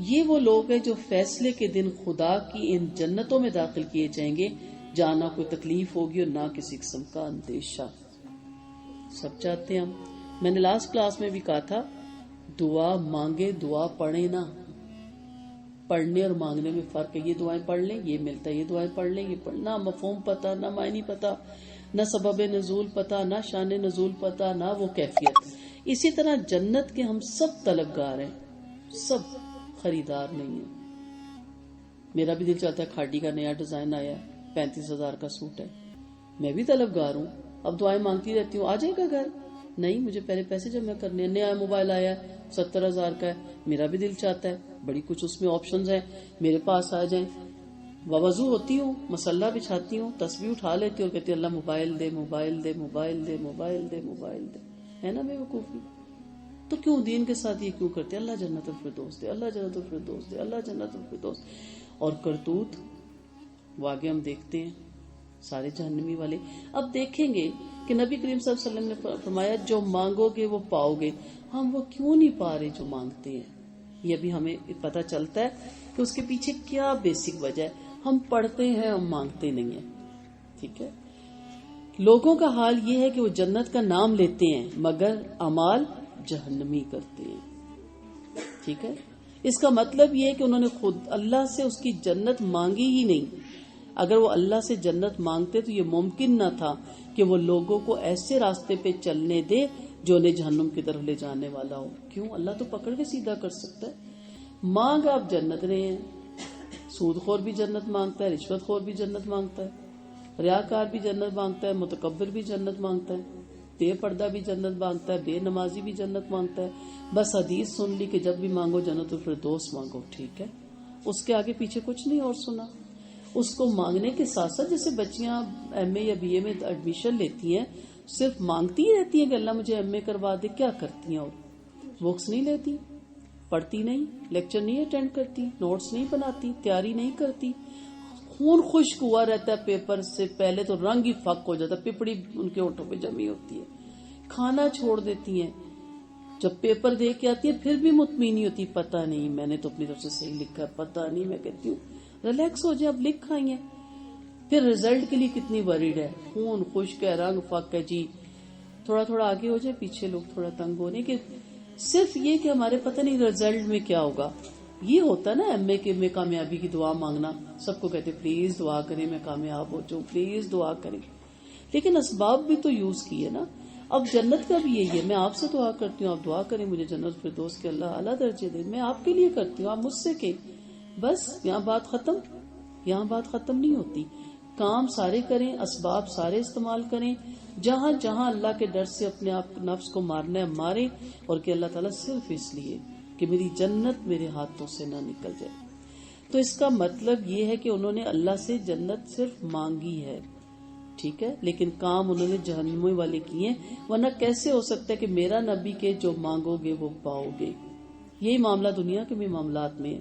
یہ وہ لوگ ہیں جو فیصلے کے دن خدا کی ان جنتوں میں داخل کیے جائیں گے جہاں نہ کوئی تکلیف ہوگی اور نہ کسی قسم کا اندیشہ. سب چاہتے ہیں ہم. میں نے لاسٹ کلاس میں بھی کہا تھا دعا مانگے دعا پڑھے نہ. پڑھنے اور مانگنے میں فرق ہے. یہ دعائیں پڑھ لیں یہ ملتا ہے، یہ دعائیں پڑھ لیں یہ پڑھنا. مفہوم پتا نہ معنی پتا، نہ سبب نزول پتا، نہ شان نزول پتا، نہ وہ کیفیت. اسی طرح جنت کے ہم سب طلبگار ہیں، سب خریدار نہیں ہیں. میرا بھی دل چاہتا ہے کھاٹی کا نیا ڈیزائن آیا ہے، 35,000 کا سوٹ ہے، میں بھی طلبگار ہوں. اب دعائیں مانگتی رہتی ہوں آ جائے گا گھر، نہیں مجھے پہلے پیسے جمع کرنے ہیں. نیا موبائل آیا ہے 70,000 کا ہے، میرا بھی دل چاہتا ہے، بڑی کچھ اس میں آپشنز ہیں، میرے پاس آ جائیں. وضو ہوتی ہوں، مسلح بچھاتی ہوں، تسبیح اٹھا لیتی ہوں اور کہتی اللہ موبائل دے موبائل دے موبائل دے موبائل دے موبائل دے. ہے نا بے وقوفی؟ تو کیوں دین کے ساتھ یہ کیوں کرتے؟ اللہ جنت الفردوس دے، اللہ جنت الفردوس دے، اللہ جنت الفردوس. اور کرتوت وہ آگے ہم دیکھتے ہیں سارے جہنمی والے. اب دیکھیں گے کہ نبی کریم صلی اللہ علیہ وسلم نے فرمایا جو مانگو گے وہ پاؤ گے. ہم وہ کیوں نہیں پا رہے جو مانگتے ہیں؟ یہ بھی ہمیں پتہ چلتا ہے کہ اس کے پیچھے کیا بیسک وجہ ہے. ہم پڑھتے ہیں ہم مانگتے نہیں ہیں. ٹھیک ہے، لوگوں کا حال یہ ہے کہ وہ جنت کا نام لیتے ہیں مگر اعمال جہنمی کرتے ہیں. ٹھیک ہے، اس کا مطلب یہ ہے کہ انہوں نے خود اللہ سے اس کی جنت مانگی ہی نہیں. اگر وہ اللہ سے جنت مانگتے تو یہ ممکن نہ تھا کہ وہ لوگوں کو ایسے راستے پہ چلنے دے جو انہیں جہنم کی طرف لے جانے والا ہو. کیوں؟ اللہ تو پکڑ کے سیدھا کر سکتا ہے. مانگ آپ جنت رہے ہیں، سود خور بھی جنت مانگتا ہے، رشوت خور بھی جنت مانگتا ہے، ریاکار بھی جنت مانگتا ہے، متکبر بھی جنت مانگتا ہے، بے پردہ بھی جنت مانگتا ہے، بے نمازی بھی جنت مانگتا ہے. بس حدیث سن لی کہ جب بھی مانگو جنت الفردوس مانگو. ٹھیک ہے، اس کے آگے پیچھے کچھ نہیں اور سنا. اس کو مانگنے کے ساتھ ساتھ جیسے بچیاں ایم اے یا بی اے میں ایڈمیشن لیتی ہیں صرف مانگتی ہی رہتی ہیں کہ اللہ مجھے ایم اے کروا دے. کیا کرتی ہیں؟ اور بکس نہیں لیتی، پڑھتی نہیں، لیکچر نہیں اٹینڈ کرتی، نوٹس نہیں بناتی، تیاری نہیں کرتی. خون خشک ہوا رہتا ہے پیپر سے پہلے تو رنگ ہی فک ہو جاتا ہے، پپڑی ان کے ہونٹوں پہ جمی ہوتی ہے، کھانا چھوڑ دیتی ہیں. جب پیپر دے کے آتی ہے پھر بھی مطمئن نہیں ہوتی، پتہ نہیں میں نے تو اپنی طرف سے صحیح لکھا ہے، پتہ نہیں. میں کہتی ہوں ریلیکس ہو جائے، اب لکھ آئی ہیں. پھر رزلٹ کے لیے کتنی وریڈ ہے، خون خشک ہے، رنگ فک ہے. جی تھوڑا تھوڑا آگے ہو جائے، پیچھے لوگ تھوڑا تنگ ہونے کہ صرف یہ کہ ہمارے پتہ نہیں رزلٹ میں کیا ہوگا. یہ ہوتا نا ایم اے کے میں کامیابی کی دعا مانگنا، سب کو کہتے پلیز دعا کریں میں کامیاب ہو جاؤں، پلیز دعا کریں. لیکن اسباب بھی تو یوز کیے نا. اب جنت کا بھی یہی ہے، میں آپ سے دعا کرتی ہوں آپ دعا کریں مجھے جنت فردوس کے اللہ اعلیٰ درجے دے. میں آپ کے لیے کرتی ہوں، آپ مجھ سے کہ بس یہاں بات ختم. یہاں بات ختم نہیں ہوتی. کام سارے کریں، اسباب سارے استعمال کریں، جہاں جہاں اللہ کے ڈر سے اپنے آپ نفس کو مارنا ہے مارے، اور کہ اللہ تعالیٰ صرف اس لیے کہ میری جنت میرے ہاتھوں سے نہ نکل جائے. تو اس کا مطلب یہ ہے کہ انہوں نے اللہ سے جنت صرف مانگی ہے، ٹھیک ہے، لیکن کام انہوں نے جہنم والے کیے ہیں. ورنہ کیسے ہو سکتا ہے کہ میرا نبی کے جو مانگو گے وہ پاؤ گے. یہی معاملہ دنیا کے بھی معاملات میں ہے.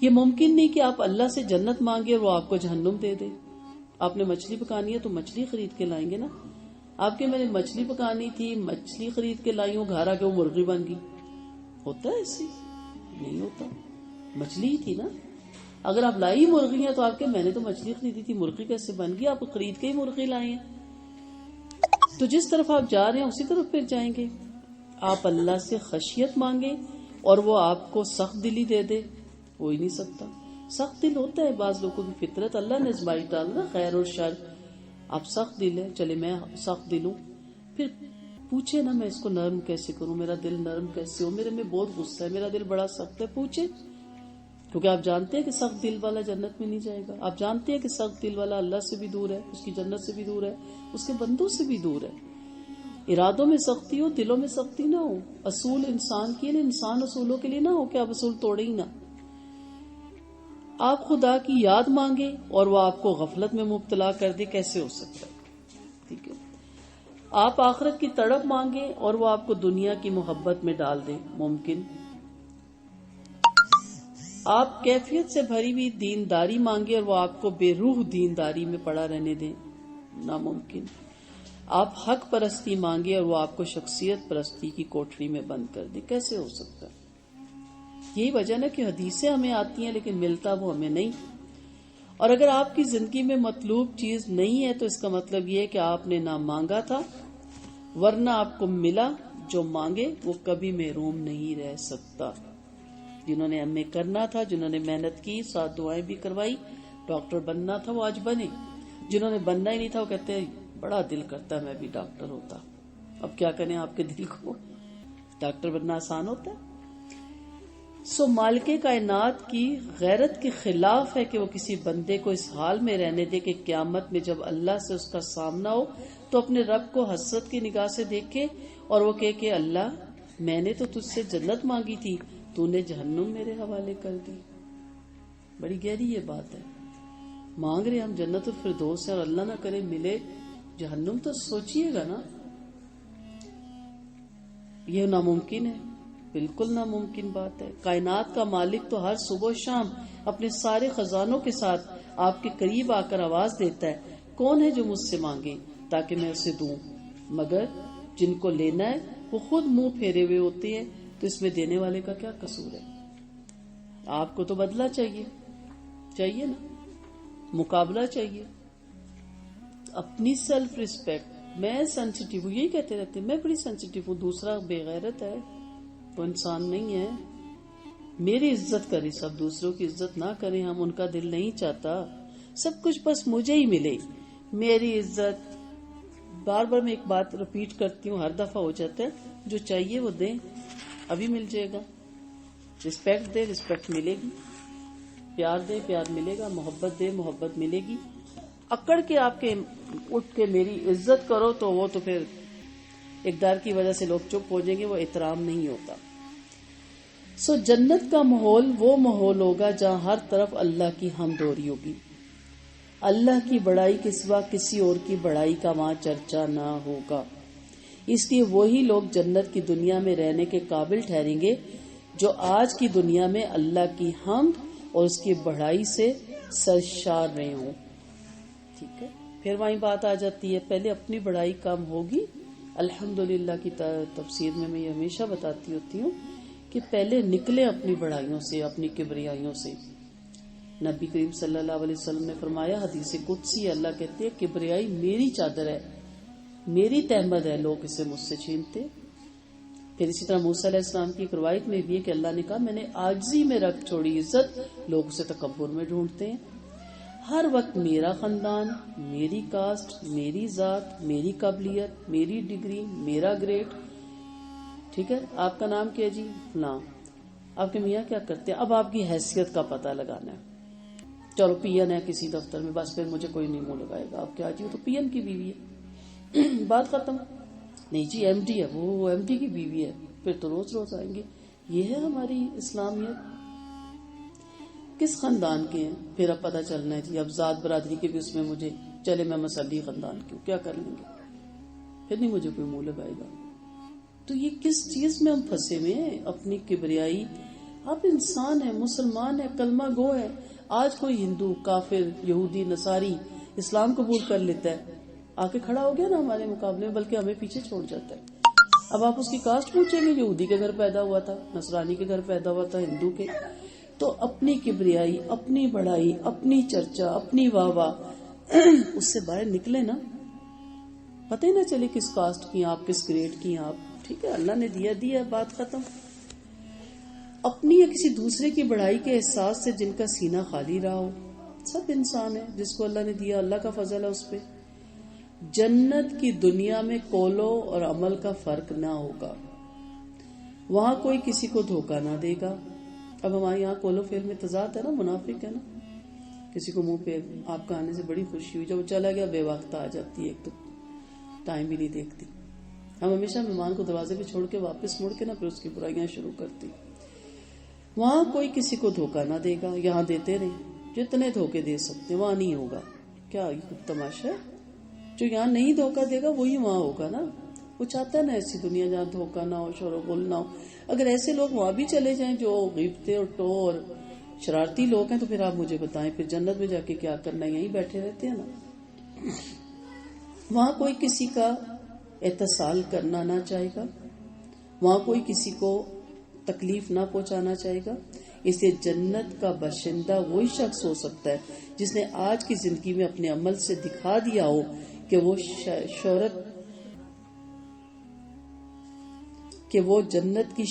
یہ ممکن نہیں کہ آپ اللہ سے جنت مانگے اور وہ آپ کو جہنم دے دے. آپ نے مچھلی پکانی ہے تو مچھلی خرید کے لائیں گے نا. آپ کے میں نے مچھلی پکانی تھی، مچھلی خرید کے لائی ہوں، گھر آ کے وہ مرغی بن گئی. ہوتا ہے ایسے؟ نہیں ہوتا. مچھلی ہی تھی نا. اگر آپ لائی مرغی ہیں تو آپ کے میں نے تو مچھلی خریدی تھی، مرغی کیسے بن گئی؟ آپ خرید کے ہی مرغی لائے ہیں. تو جس طرف آپ جا رہے ہیں اسی طرف پھر جائیں گے. آپ اللہ سے خشیت مانگے اور وہ آپ کو سخت دلی دے دے، ہو ہی نہیں سکتا. سخت دل ہوتا ہے بعض لوگوں کی فطرت، اللہ نے ازمائش ڈالنا خیر اور شر. آپ سخت دل ہے، چلے میں سخت دل ہوں، پھر پوچھے نا میں اس کو نرم کیسے کروں، میرا دل نرم کیسے ہو، میرے میں بہت غصہ ہے، میرا دل بڑا سخت ہے. پوچھے، کیونکہ آپ جانتے ہیں کہ سخت دل والا جنت میں نہیں جائے گا. آپ جانتے ہیں کہ سخت دل والا اللہ سے بھی دور ہے، اس کی جنت سے بھی دور ہے، اس کے بندوں سے بھی دور ہے. ارادوں میں سختی ہو، دلوں میں سختی نہ ہو. اصول انسان کے لیے، انسان اصولوں کے لیے نہ ہو کہ آپ اصول توڑے ہی نہ. آپ خدا کی یاد مانگے اور وہ آپ کو غفلت میں مبتلا کر دے، کیسے ہو سکتا ہے؟ ٹھیک ہے. آپ آخرت کی تڑپ مانگے اور وہ آپ کو دنیا کی محبت میں ڈال دے، ممکن. آپ کیفیت سے بھری ہوئی دینداری مانگے اور وہ آپ کو بے روح دینداری میں پڑا رہنے دیں، ناممکن. آپ حق پرستی مانگے اور وہ آپ کو شخصیت پرستی کی کوٹری میں بند کر دے، کیسے ہو سکتا ہے؟ یہی وجہ نا کہ حدیثیں ہمیں آتی ہیں لیکن ملتا وہ ہمیں نہیں. اور اگر آپ کی زندگی میں مطلوب چیز نہیں ہے تو اس کا مطلب یہ ہے کہ آپ نے نہ مانگا تھا، ورنہ آپ کو ملا. جو مانگے وہ کبھی محروم نہیں رہ سکتا. جنہوں نے ایم اے کرنا تھا، جنہوں نے محنت کی، 7 دعائیں بھی کروائی، ڈاکٹر بننا تھا، وہ آج بنے. جنہوں نے بننا ہی نہیں تھا وہ کہتے ہیں بڑا دل کرتا ہے میں بھی ڈاکٹر ہوتا. اب کیا کریں آپ کے دل کو؟ ڈاکٹر بننا آسان ہوتا ہے؟ سو مالک کائنات کی غیرت کے خلاف ہے کہ وہ کسی بندے کو اس حال میں رہنے دے کہ قیامت میں جب اللہ سے اس کا سامنا ہو تو اپنے رب کو حسرت کی نگاہ سے دیکھے اور وہ کہے کہ اللہ میں نے تو تجھ سے جنت مانگی تھی، تو نے جہنم میرے حوالے کر دی. بڑی گہری یہ بات ہے. مانگ رہے ہم جنت الفردوس ہے اور اللہ نہ کرے ملے جہنم، تو سوچئے گا نا. یہ ناممکن ہے، بالکل ناممکن بات ہے. کائنات کا مالک تو ہر صبح و شام اپنے سارے خزانوں کے ساتھ آپ کے قریب آ کر آواز دیتا ہے، کون ہے جو مجھ سے مانگے تاکہ میں اسے دوں. مگر جن کو لینا ہے وہ خود منہ پھیرے ہوئے ہوتے ہیں، تو اس میں دینے والے کا کیا قصور ہے؟ آپ کو تو بدلہ چاہیے نا، مقابلہ چاہیے. اپنی سیلف ریسپیکٹ. میں سینسیٹیو ہوں، یہی کہتے رہتے ہیں میں بڑی سینسیٹیو ہوں، دوسرا بے غیرت ہے، وہ انسان نہیں ہے. میری عزت کرے سب، دوسروں کی عزت نہ کریں. ہم ان کا دل نہیں چاہتا، سب کچھ بس مجھے ہی ملے، میری عزت. بار بار میں ایک بات ریپیٹ کرتی ہوں، ہر دفعہ ہو جاتا ہے. جو چاہیے وہ دیں، ابھی مل جائے گا. رسپیکٹ دے، رسپیکٹ ملے گی. پیار دے، پیار ملے گا. محبت دے، محبت ملے گی. اکڑ کے آپ کے اٹھ کے میری عزت کرو تو وہ تو پھر اقدار کی وجہ سے لوگ چپ ہو جائیں گے، وہ احترام نہیں ہوتا. سو جنت کا ماحول وہ ماحول ہوگا جہاں ہر طرف اللہ کی حمد ہو رہی ہوگی. اللہ کی بڑائی کے سوا کسی اور کی بڑائی کا وہاں چرچا نہ ہوگا. اس لیے وہی لوگ جنت کی دنیا میں رہنے کے قابل ٹھہریں گے جو آج کی دنیا میں اللہ کی حمد اور اس کی بڑائی سے سرشار رہے ہوں. ٹھیک ہے، پھر وہیں بات آ جاتی ہے، پہلے اپنی بڑائی کم ہوگی. الحمدللہ کی تفسیر میں یہ ہمیشہ بتاتی ہوتی ہوں کہ پہلے نکلے اپنی بڑائیوں سے، اپنی کبریائیوں سے. نبی کریم صلی اللہ علیہ وسلم نے فرمایا، حدیث قدسی، اللہ کہتے ہیں کبریائی میری چادر ہے، میری تہمت ہے، لوگ اسے مجھ سے چھینتے. پھر اسی طرح موسیٰ علیہ السلام کی ایک روایت میں بھی ہے کہ اللہ نے کہا میں نے عاجزی میں رکھ چھوڑی عزت، لوگ اسے تکبر میں ڈھونڈتے ہیں. ہر وقت میرا خاندان، میری کاسٹ، میری ذات، میری قابلیت، میری ڈگری، میرا گریڈ. ٹھیک ہے، آپ کا نام کیا جی؟ فلاں. آپ کے میاں کیا کرتے ہیں؟ اب آپ کی حیثیت کا پتہ لگانا ہے. چلو پی این ہے کسی دفتر میں، بس پھر مجھے کوئی نہیں منہ لگائے گا. آپ کیا جی؟ وہ تو پی این کی بیوی ہے. بات ختم. نہیں جی ایم ڈی ہے، وہ ایم ڈی کی بیوی ہے، پھر تو روز روز آئیں گے. یہ ہے ہماری اسلامیت. کس خاندان کے ہیں پھر اب پتہ چلنا ہے جی اب ذات برادری کے بھی اس میں مجھے چلے میں مسلی خاندان کی ہوں, کیا کر لیں گے پھر نہیں مجھے کوئی منہ لگائے گا. تو یہ کس چیز میں ہم پھنسے ہوئے ہیں, اپنی کبریائی. آپ انسان ہیں, مسلمان ہیں, کلمہ گو ہے. آج کوئی ہندو, کافر, یہودی, نصاری اسلام قبول کر لیتا ہے, آ کے کھڑا ہو گیا نا ہمارے مقابلے میں, بلکہ ہمیں پیچھے چھوڑ جاتا ہے. اب آپ اس کی کاسٹ پوچھیں گے, یہودی کے گھر پیدا ہوا تھا, نصرانی کے گھر پیدا ہوا تھا, ہندو کے. تو اپنی کبریائی, اپنی بڑائی, اپنی چرچا, اپنی واہ واہ اس سے باہر نکلے نا, پتہ ہی نہ چلے کس کاسٹ کی آپ, کس گریڈ کی آپ. ٹھیک ہے, اللہ نے دیا, بات ختم. اپنی یا کسی دوسرے کی بڑائی کے احساس سے جن کا سینہ خالی رہا ہو, سب انسان ہے, جس کو اللہ نے دیا اللہ کا فضل ہے اس پہ. جنت کی دنیا میں قولو اور عمل کا فرق نہ ہوگا, وہاں کوئی کسی کو دھوکہ نہ دے گا. اب ہمارے یہاں قول و فعل میں تضاد ہے نا, منافق ہے نا, کسی کو منہ پہ آپ کا آنے سے بڑی خوشی ہوئی, جب وہ چلا گیا بے وقت آ جاتی ہے, ایک تو ٹائم بھی نہیں دیکھتی. ہم ہمیشہ مہمان کو دروازے پہ چھوڑ کے واپس مڑ کے نا پھر اس کی برائیاں شروع کرتی. وہاں کوئی کسی کو دھوکہ نہ دے گا, یہاں دیتے رہے جتنے دھوکے دے سکتے, وہاں نہیں ہوگا. کیا یہ تماشا ہے, جو یہاں نہیں دھوکہ دے گا وہی وہاں ہوگا نا. وہ چاہتا ہے نا ایسی دنیا جہاں دھوکہ نہ ہو, شور و غل نہ ہو. اگر ایسے لوگ وہاں بھی چلے جائیں جو غیبتیں اور ٹو اور شرارتی لوگ ہیں, تو پھر آپ مجھے بتائیں پھر جنت میں جا کے کیا کرنا ہے, یہیں بیٹھے رہتے ہیں نا. وہاں کوئی کسی کا اتصال کرنا نہ چاہے گا, وہاں کوئی کسی کو تکلیف نہ پہنچانا چاہے گا. اسے جنت کا باشندہ وہی شخص ہو سکتا ہے جس نے آج کی زندگی میں اپنے عمل سے دکھا دیا ہو کہ وہ جنت کی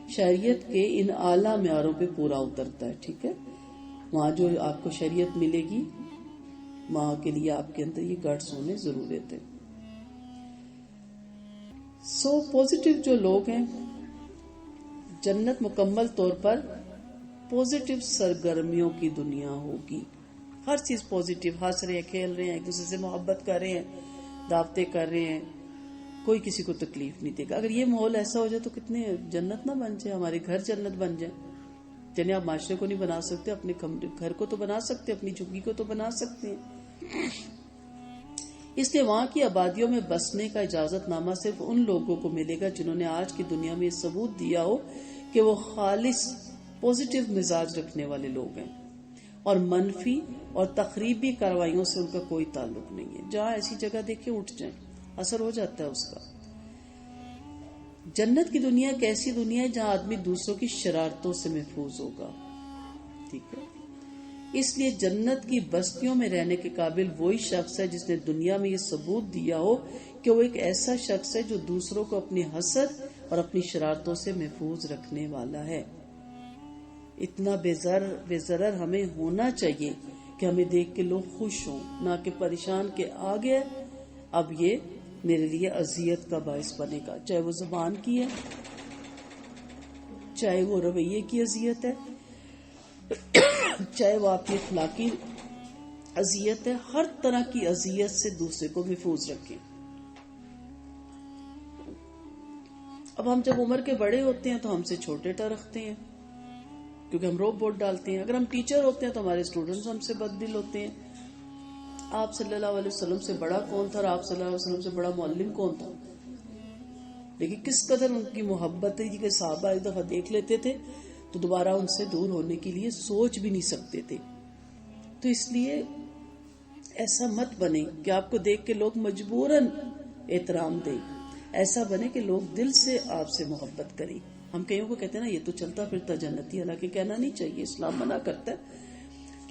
شریعت کے ان اعلیٰ معیاروں پہ پورا اترتا ہے. ٹھیک ہے, وہاں جو آپ کو شریعت ملے گی وہاں کے لیے آپ کے اندر یہ گٹس ہونے ضرورت ہے. پوزیٹیو جو لوگ ہیں, جنت مکمل طور پر پوزیٹیو سرگرمیوں کی دنیا ہوگی. ہر چیز پوزیٹیو, ہنس رہے ہیں, کھیل رہے ہیں, ایک دوسرے سے محبت کر رہے ہیں, دعوتیں کر رہے ہیں, کوئی کسی کو تکلیف نہیں دے گا. اگر یہ ماحول ایسا ہو جائے تو کتنے جنت نہ بن جائے, ہمارے گھر جنت بن جائے. جنہیں آپ معاشرے کو نہیں بنا سکتے, اپنے گھر کو تو بنا سکتے, اپنی جھگی کو تو بنا سکتے ہیں. اس لیے وہاں کی آبادیوں میں بسنے کا اجازت نامہ صرف ان لوگوں کو ملے گا جنہوں نے آج کی دنیا میں یہ ثبوت دیا ہو کہ وہ خالص پوزیٹیو مزاج رکھنے والے لوگ ہیں اور منفی اور تخریبی کارروائیوں سے ان کا کوئی تعلق نہیں ہے. جہاں ایسی جگہ دیکھے اٹھ جائیں, اثر ہو جاتا ہے اس کا. جنت کی دنیا ایک ایسی دنیا ہے جہاں آدمی دوسروں کی شرارتوں سے محفوظ ہوگا. ٹھیک ہے, اس لیے جنت کی بستیوں میں رہنے کے قابل وہی شخص ہے جس نے دنیا میں یہ ثبوت دیا ہو کہ وہ ایک ایسا شخص ہے جو دوسروں کو اپنی حسد اور اپنی شرارتوں سے محفوظ رکھنے والا ہے. اتنا بے ضرر ہمیں ہونا چاہیے کہ ہمیں دیکھ کے لوگ خوش ہوں, نہ کہ پریشان کے آ گئے اب یہ میرے لیے اذیت کا باعث بنے گا, چاہے وہ زبان کی ہے, چاہے وہ رویے کی اذیت ہے, چاہے وہ آپ کی اخلاقی اذیت ہے. ہر طرح کی اذیت سے دوسرے کو محفوظ رکھیں. اب ہم جب عمر کے بڑے ہوتے ہیں تو ہم سے چھوٹے ٹرکتے ہیں کیونکہ ہم روب ووٹ ڈالتے ہیں. اگر ہم ٹیچر ہوتے ہیں تو ہمارے اسٹوڈنٹس ہم سے بد دل ہوتے ہیں. آپ صلی اللہ علیہ وسلم سے بڑا کون تھا اور آپ صلی اللہ علیہ وسلم سے بڑا معلم کون تھا, لیکن کس قدر ان کی محبت ہے کہ صحابہ ایک دفعہ دیکھ لیتے تھے تو دوبارہ ان سے دور ہونے کے لیے سوچ بھی نہیں سکتے تھے. تو اس لیے ایسا مت بنے کہ آپ کو دیکھ کے لوگ مجبوراً احترام دیں, ایسا بنے کہ لوگ دل سے آپ سے محبت کریں. ہم کئیوں کو کہتے ہیں نا یہ تو چلتا پھرتا جنتی, حالانکہ کہنا نہیں چاہیے, اسلام منع کرتا ہے,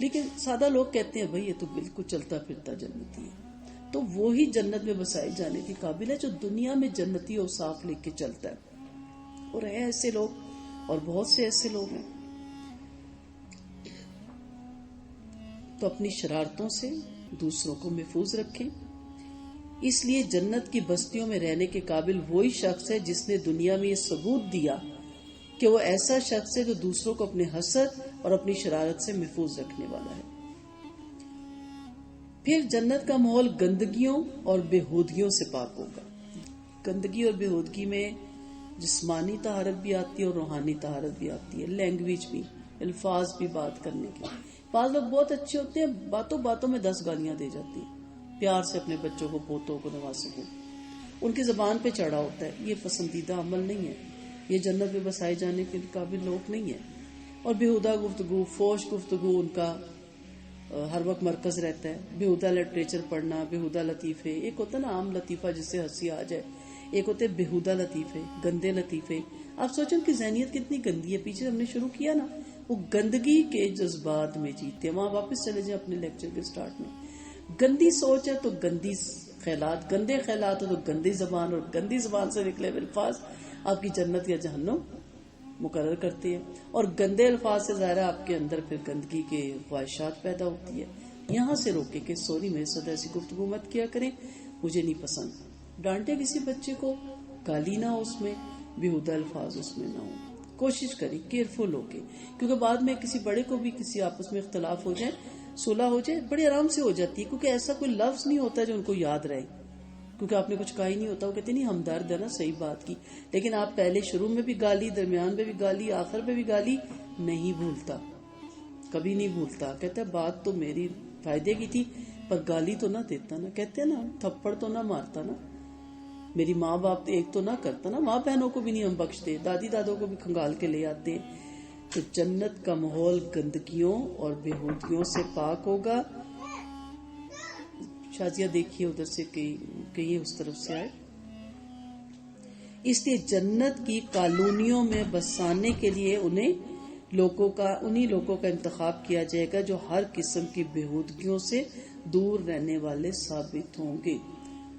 لیکن سادہ لوگ کہتے ہیں بھائی یہ تو بالکل چلتا پھرتا جنتی ہے. تو وہی جنت میں بسائے جانے کے قابل ہے جو دنیا میں جنتی اور صاف لے کے چلتا ہے. اور ہے ایسے لوگ, اور بہت سے ایسے لوگ ہیں. تو اپنی شرارتوں سے دوسروں کو محفوظ رکھیں. اس لیے جنت کی بستیوں میں رہنے کے قابل وہی شخص ہے جس نے دنیا میں یہ ثبوت دیا کہ وہ ایسا شخص ہے جو دوسروں کو اپنے حسد اور اپنی شرارت سے محفوظ رکھنے والا ہے. پھر جنت کا ماحول گندگیوں اور بےہودگیوں سے پاک ہوگا. گندگی اور بےہودگی میں جسمانی طہارت بھی آتی ہے اور روحانی طہارت بھی آتی ہے، لینگویج بھی، الفاظ بھی بات کرنے کے. بعض لوگ بہت اچھے ہوتے ہیں، باتوں باتوں میں 10 گالیاں دے جاتی ہیں، پیار سے اپنے بچوں کو، پوتوں کو، نواسوں کو ان کی زبان پہ چڑھا ہوتا ہے. یہ پسندیدہ عمل نہیں ہے، یہ جنت میں بسائے جانے کے قابل لوگ نہیں ہیں. اور بےہودہ گفتگو، فوش گفتگو ان کا ہر وقت مرکز رہتا ہے. بےہودہ لٹریچر پڑھنا، بےہودہ لطیفے، ایک ہوتا ہے نا عام لطیفہ جس سے ہنسی آ جائے، ایک ہوتے بےہودہ لطیفے، گندے لطیفے. آپ سوچیں کہ ذہنیت کتنی گندی ہے. پیچھے ہم نے شروع کیا نا، وہ گندگی کے جذبات میں جیتے ہیں. وہاں واپس چلے جائیں اپنے لیکچر کے سٹارٹ میں. گندی سوچ ہے تو گندی خیالات، گندے خیالات ہے تو گندی زبان، اور گندی زبان سے نکلے ہوئے الفاظ آپ کی جنت یا جہنم مقرر کرتے ہیں. اور گندے الفاظ سے ظاہر آپ کے اندر پھر گندگی کے خواہشات پیدا ہوتی ہے. یہاں سے روکے کہ سوری میرے ساتھ ایسی گفتگو مت کیا کریں، مجھے نہیں پسند. ڈانٹے کسی بچے کو، گالی نہ ہو اس میں، بےہودہ الفاظ اس میں نہ ہو. کوشش کریں کیئرفل ہو کے، کیونکہ بعد میں کسی بڑے کو بھی کسی آپس میں اختلاف ہو جائے، صلح ہو جائے، بڑے آرام سے ہو جاتی ہے. کیونکہ ایسا کوئی لفظ نہیں ہوتا جو ان کو یاد رہے، کیونکہ آپ نے کچھ کہا ہی نہیں ہوتا. وہ کہتے نہیں ہمدرد ہے نا، صحیح بات کی، لیکن آپ پہلے شروع میں بھی گالی، درمیان میں بھی گالی، آخر میں بھی گالی. نہیں بھولتا، کبھی نہیں بھولتا. کہتا ہے بات تو میری فائدے کی تھی پر گالی تو نہ دیتا نا. کہتے ہیں نا تھپڑ تو نہ مارتا نا، میری ماں باپ ایک تو نہ کرتا نا. ماں بہنوں کو بھی نہیں ہم بخشتے، دادی دادوں کو بھی کھنگال کے لے آتے. تو جنت کا ماحول گندگیوں اور بےہودگیوں سے پاک ہوگا. شازیہ دیکھیے ادھر سے کہیں اس طرف سے آئے. اس لیے جنت کی کالونیوں میں بسانے کے لیے انہی لوگوں کا انتخاب کیا جائے گا جو ہر قسم کی بےہودگیوں سے دور رہنے والے ثابت ہوں گے.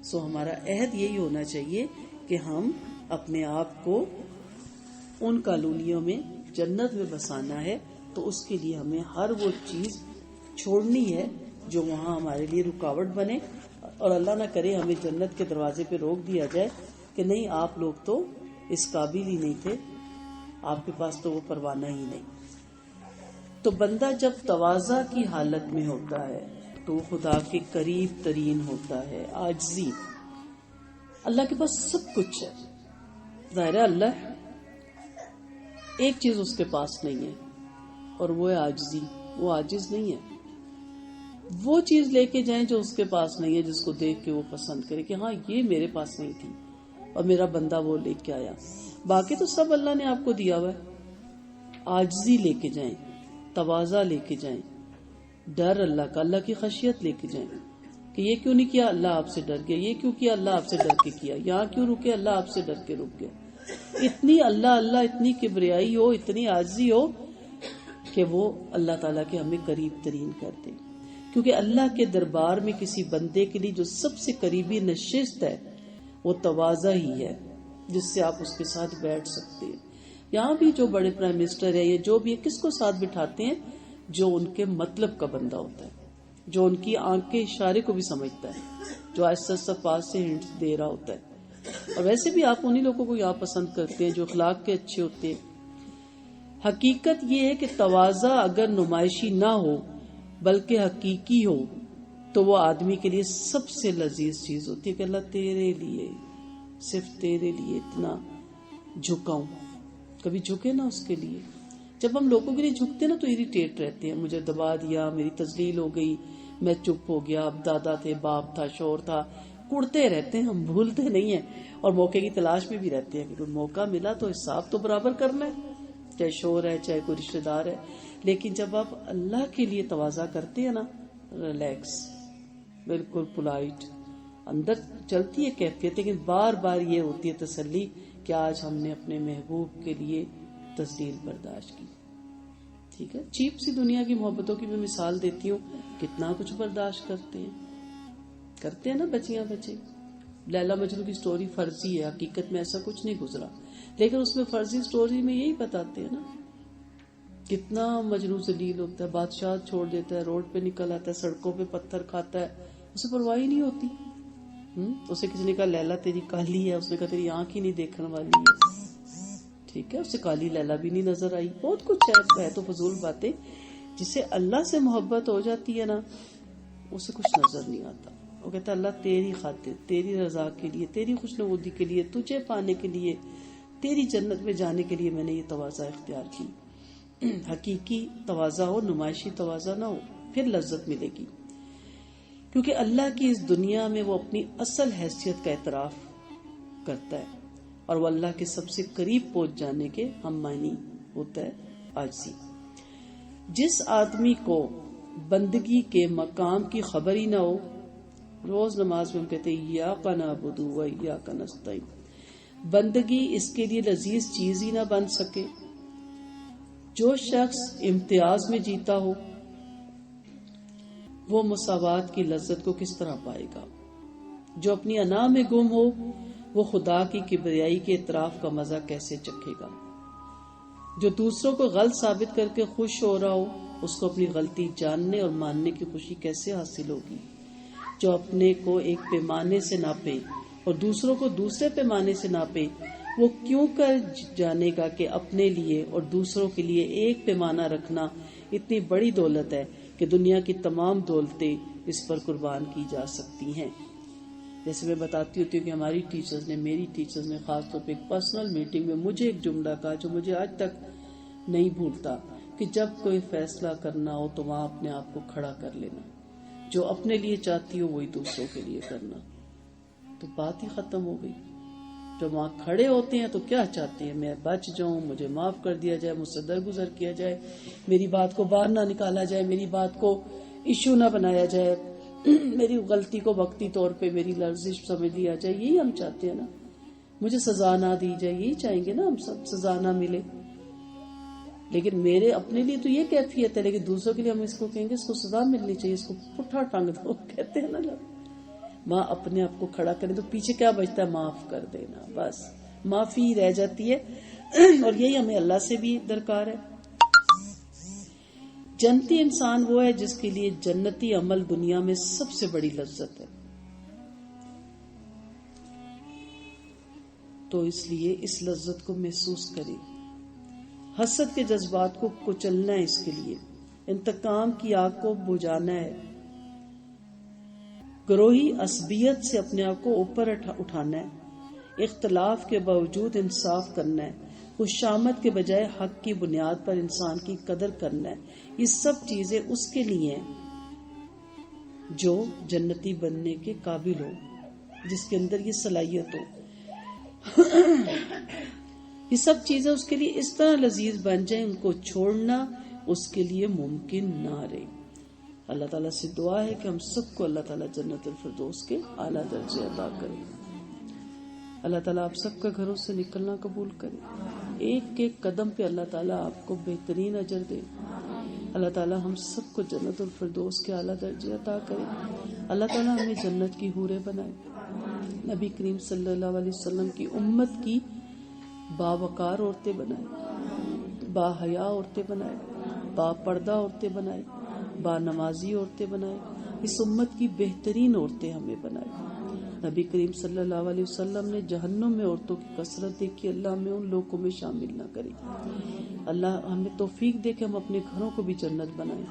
سو ہمارا عہد یہی ہونا چاہیے کہ ہم اپنے آپ کو ان کالونیوں میں جنت میں بسانا ہے. تو اس کے لیے ہمیں ہر وہ چیز چھوڑنی ہے جو وہاں ہمارے لیے رکاوٹ بنے، اور اللہ نہ کرے ہمیں جنت کے دروازے پہ روک دیا جائے کہ نہیں آپ لوگ تو اس قابل ہی نہیں تھے، آپ کے پاس تو وہ پروانہ ہی نہیں. تو بندہ جب تواضع کی حالت میں ہوتا ہے تو خدا کے قریب ترین ہوتا ہے. عاجزی، اللہ کے پاس سب کچھ ہے، ظاہر ہے اللہ ایک چیز اس کے پاس نہیں ہے اور وہ ہے عاجزی. وہ عاجز نہیں ہے. وہ چیز لے کے جائیں جو اس کے پاس نہیں ہے، جس کو دیکھ کے وہ پسند کرے کہ ہاں یہ میرے پاس نہیں تھی اور میرا بندہ وہ لے کے آیا. باقی تو سب اللہ نے آپ کو دیا ہوا ہے. عاجزی لے کے جائیں، تواضع لے کے جائیں، ڈر اللہ کا، اللہ کی خشیت لے کے جائیں کہ یہ کیوں نہیں کیا، اللہ آپ سے ڈر گیا. یہ کیوں کیا، اللہ آپ سے ڈر کے کیا. یہاں کیوں رکے، اللہ آپ سے ڈر کے رک گیا. اتنی اللہ اتنی کبریائی ہو، اتنی عاجزی ہو کہ وہ اللہ تعالیٰ کے ہمیں قریب ترین کر دے. کیونکہ اللہ کے دربار میں کسی بندے کے لیے جو سب سے قریبی نشست ہے وہ تواضع ہی ہے، جس سے آپ اس کے ساتھ بیٹھ سکتے ہیں. یہاں بھی جو بڑے پرائم منسٹر ہے یا جو بھی کس کو ساتھ بٹھاتے ہیں، جو ان کے مطلب کا بندہ ہوتا ہے، جو ان کی آنکھ کے اشارے کو بھی سمجھتا ہے، جو آہستہ پاس سے ہنٹ دے رہا ہوتا ہے. اور ویسے بھی آپ انہی لوگوں کو یہاں پسند کرتے ہیں جو اخلاق کے اچھے ہوتے ہیں. حقیقت یہ ہے کہ تواضع اگر نمائشی نہ ہو بلکہ حقیقی ہو تو وہ آدمی کے لیے سب سے لذیذ چیز ہوتی ہے کہ اللہ تیرے لیے، صرف تیرے لیے اتنا جھکاؤں. کبھی جھکے نا اس کے لیے. جب ہم لوگوں کے لیے جھکتے نا تو اریٹیٹ رہتے ہیں، مجھے دبا دیا، میری تذلیل ہو گئی، میں چپ ہو گیا. اب دادا تھے، باپ تھا، شوہر تھا، کڑتے رہتے ہیں، ہم بھولتے نہیں ہیں اور موقع کی تلاش میں بھی رہتے ہیں کہ کوئی موقع ملا تو حساب تو برابر کرنا ہے، چاہے شوہر ہے چاہے کوئی رشتہ دار ہے. لیکن جب آپ اللہ کے لیے تواضع کرتے ہیں نا، ریلیکس، بالکل پولائٹ، اندر چلتی ہے کیفیت، لیکن بار بار یہ ہوتی ہے تسلی کہ آج ہم نے اپنے محبوب کے لیے تذلیل برداشت کی. ٹھیک ہے، چیپ سی دنیا کی محبتوں کی بھی مثال دیتی ہوں. کتنا کچھ برداشت کرتے ہیں نا بچیاں بچے. لیلا مجنو کی سٹوری فرضی ہے، حقیقت میں ایسا کچھ نہیں گزرا، لیکن اس میں فرضی سٹوری میں یہی بتاتے ہیں نا کتنا مجنو ذلیل ہوتا ہے، بادشاہ چھوڑ دیتا ہے، روڈ پہ نکل آتا ہے، سڑکوں پہ پتھر کھاتا ہے، اسے پرواہ ہی نہیں ہوتی. اسے کسی نے کہا لیلا تیری کالی ہے، اس نے کہا تیری آنکھ ہی نہیں دیکھنے والی ہے. ٹھیک ہے، اسے کالی لیلا بھی نہیں نظر آئی. بہت کچھ ہے تو فضول باتیں. جسے اللہ سے محبت ہو جاتی ہے نا، اسے کچھ نظر نہیں آتا. وہ کہتا ہے اللہ تیری خاطر، تیری رضا کے لیے، تیری خوشنودی کے لیے، تجھے پانے کے لیے، تیری جنت میں جانے کے لیے میں نے یہ تواضع اختیار کی. حقیقی تواضع ہو، نمائشی تواضع نہ ہو، پھر لذت ملے گی. کیونکہ اللہ کی اس دنیا میں وہ اپنی اصل حیثیت کا اعتراف کرتا ہے، اور وہ اللہ کے سب سے قریب پہنچ جانے کے ہم معنی ہوتا ہے عاجزی. جس آدمی کو بندگی کے مقام کی خبر ہی نہ ہو، روز نماز میں ہم کہتے ہیں ایاک نعبد و ایاک نستعین، بندگی اس کے لیے لذیذ چیز ہی نہ بن سکے. جو شخص امتیاز میں جیتا ہو وہ مساوات کی لذت کو کس طرح پائے گا؟ جو اپنی انا میں گم ہو وہ خدا کی کبریائی کے اعتراف کا مزہ کیسے چکھے گا؟ جو دوسروں کو غلط ثابت کر کے خوش ہو رہا ہو اس کو اپنی غلطی جاننے اور ماننے کی خوشی کیسے حاصل ہوگی؟ جو اپنے کو ایک پیمانے سے ناپے اور دوسروں کو دوسرے پیمانے سے ناپے وہ کیوں کر جانے گا کہ اپنے لیے اور دوسروں کے لیے ایک پیمانہ رکھنا اتنی بڑی دولت ہے کہ دنیا کی تمام دولتیں اس پر قربان کی جا سکتی ہیں. جیسے میں بتاتی ہوتی ہوں کہ ہماری ٹیچرز نے، میری ٹیچرز نے خاص طور پہ ایک پرسنل میٹنگ میں مجھے ایک جملہ کہا جو مجھے آج تک نہیں بھولتا، کہ جب کوئی فیصلہ کرنا ہو تو وہاں اپنے آپ کو کھڑا کر لینا، جو اپنے لیے چاہتی ہو وہی دوسروں کے لیے کرنا. تو بات ہی ختم ہو گئی. جو وہاں کھڑے ہوتے ہیں تو کیا چاہتے ہیں؟ میں بچ جاؤں، مجھے معاف کر دیا جائے، مجھ سے درگزر کیا جائے، میری بات کو باہر نہ نکالا جائے، میری بات کو ایشو نہ بنایا جائے، میری غلطی کو وقتی طور پہ میری لرزش سمجھ لیا جائے. یہی ہم چاہتے ہیں نا، مجھے سزا نہ دی جائے، یہی چاہیں گے نا ہم سب، سزا نہ ملے. لیکن میرے اپنے لیے تو یہ کیفیت ہے، لیکن دوسروں کے لیے ہم اس کو کہیں گے اس کو سزا ملنی چاہیے، اس کو پٹھا ٹانگ دو، کہتے ہیں نا لوگ. ماں اپنے آپ کو کھڑا کرے تو پیچھے کیا بچتا ہے؟ معاف کر دینا، بس معافی رہ جاتی ہے. اور یہی ہمیں اللہ سے بھی درکار ہے. جنتی انسان وہ ہے جس کے لیے جنتی عمل دنیا میں سب سے بڑی لذت ہے. تو اس لیے اس لذت کو محسوس کریں. حسد کے جذبات کو کچلنا ہے، اس کے لیے انتقام کی آگ کو بجھانا ہے، گروہی عصبیت سے اپنے آپ کو اوپر اٹھانا ہے، اختلاف کے باوجود انصاف کرنا ہے، خوشامد کے بجائے حق کی بنیاد پر انسان کی قدر کرنا ہے. یہ سب چیزیں اس کے لیے ہیں جو جنتی بننے کے قابل ہو، جس کے اندر یہ صلاحیت ہو. یہ سب چیزیں اس کے لیے اس طرح لذیذ بن جائیں، ان کو چھوڑنا اس کے لیے ممکن نہ رہے. اللہ تعالیٰ سے دعا ہے کہ ہم سب کو اللہ تعالیٰ جنت الفردوس کے اعلیٰ درجے عطا کرے. اللہ تعالیٰ آپ سب کا گھروں سے نکلنا قبول کرے. ایک ایک قدم پہ اللہ تعالیٰ آپ کو بہترین اجر دے. اللہ تعالیٰ ہم سب کو جنت الفردوس کے اعلیٰ درجے عطا کرے. اللہ تعالیٰ ہمیں جنت کی حوریں بنائے. نبی کریم صلی اللہ علیہ وسلم کی امت کی باوقار عورتیں بنائے، با حیا عورتیں بنائے، با پردہ عورتیں بنائے، با نمازی عورتیں بنائے. اس امت کی بہترین عورتیں ہمیں بنائے. نبی کریم صلی اللہ علیہ وسلم نے جہنم میں عورتوں کی کثرت دیکھی. اللہ ہمیں ان لوگوں میں شامل نہ کرے. اللہ ہمیں توفیق دے کہ ہم اپنے گھروں کو بھی جنت بنائیں.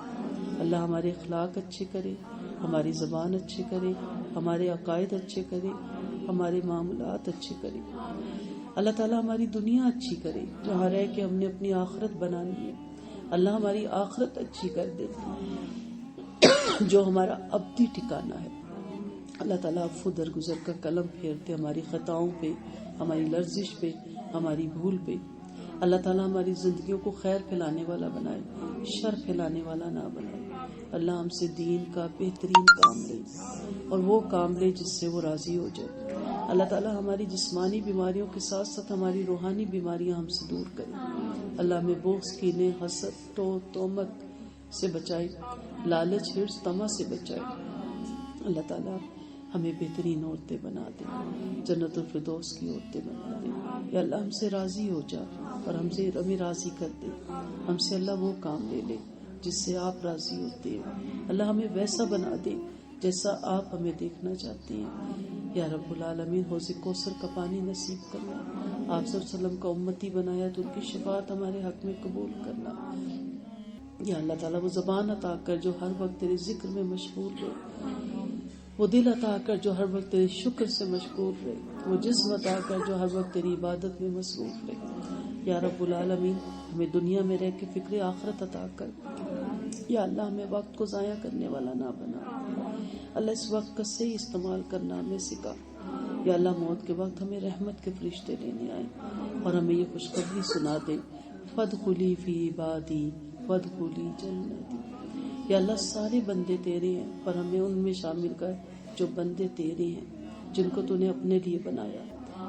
اللہ ہمارے اخلاق اچھے کرے، ہماری زبان اچھے کرے، ہمارے عقائد اچھے کرے، ہمارے معاملات اچھے کرے. اللہ تعالیٰ ہماری دنیا اچھی کرے جہاں رہ کے ہم نے اپنی آخرت بنانی ہے. اللہ ہماری آخرت اچھی کر دے جو ہمارا ابدی ٹھکانہ ہے. اللہ تعالیٰ عفو درگزر کا قلم پھیرتے ہماری خطاؤں پہ، ہماری لرزش پہ، ہماری بھول پہ. اللہ تعالیٰ ہماری زندگیوں کو خیر پھیلانے والا بنائے، شر پھیلانے والا نہ بنائے. اللہ ہم سے دین کا بہترین کام لے اور وہ کام لے جس سے وہ راضی ہو جائے. اللہ تعالیٰ ہماری جسمانی بیماریوں کے ساتھ ساتھ ہماری روحانی بیماریاں ہم سے دور کرے. اللہ ہمیں بغض، کینے، حسد، تہمت سے بچائے، لالچ، حرص، طمع سے بچائے. اللہ تعالیٰ ہمیں بہترین عورتیں بنا دے، جنت الفردوس کی عورتیں بنا دے. یا اللہ ہم سے راضی ہو جا اور ہمیں راضی کر دے. ہم سے اللہ وہ کام لے لے جس سے آپ راضی ہوتے ہیں. اللہ ہمیں ویسا بنا دے جیسا آپ ہمیں دیکھنا چاہتے ہیں. یا رب العالمین حوض کوثر کا پانی نصیب کرنا. آپ صلی اللہ علیہ وسلم کا امتی بنایا تو ان کی شفاعت ہمارے حق میں قبول کرنا. یا اللہ تعالیٰ وہ زبان عطا کر جو ہر وقت تیرے ذکر میں مشغول ہو، وہ دل عطا کر جو ہر وقت تیرے شکر سے مشغول رہے، وہ جسم عطا کر جو ہر وقت تیری عبادت میں مصروف رہے۔ یا رب العالمین ہمیں دنیا میں رہ کے فکر آخرت عطا کر۔ یا اللہ ہمیں وقت کو ضائع کرنے والا نہ بنا، اللہ اس وقت کا صحیح استعمال کرنا ہمیں سکھا۔ یا اللہ موت کے وقت ہمیں رحمت کے فرشتے لینے آئے اور ہمیں یہ خوشخبری سنا دیں، فادخلی فی عبادی فادخلی جنتی۔ یا اللہ سارے بندے تیرے ہیں، پر ہمیں ان میں شامل کر جو بندے تیرے ہیں، جن کو تو نے اپنے لیے بنایا۔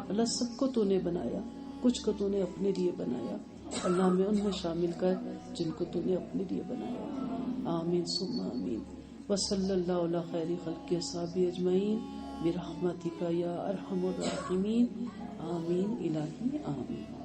اللہ سب کو تو نے بنایا، کچھ کو تو نے اپنے لیے بنایا، اللہ ہمیں ان میں شامل کر جن کو تو نے اپنے لیے بنایا۔ آمین ثم آمین۔ وصلی اللہ علی خیر خلق اصحابہ اجمعین برحمتک یا ارحم الراحمین۔ آمین الہی آمین۔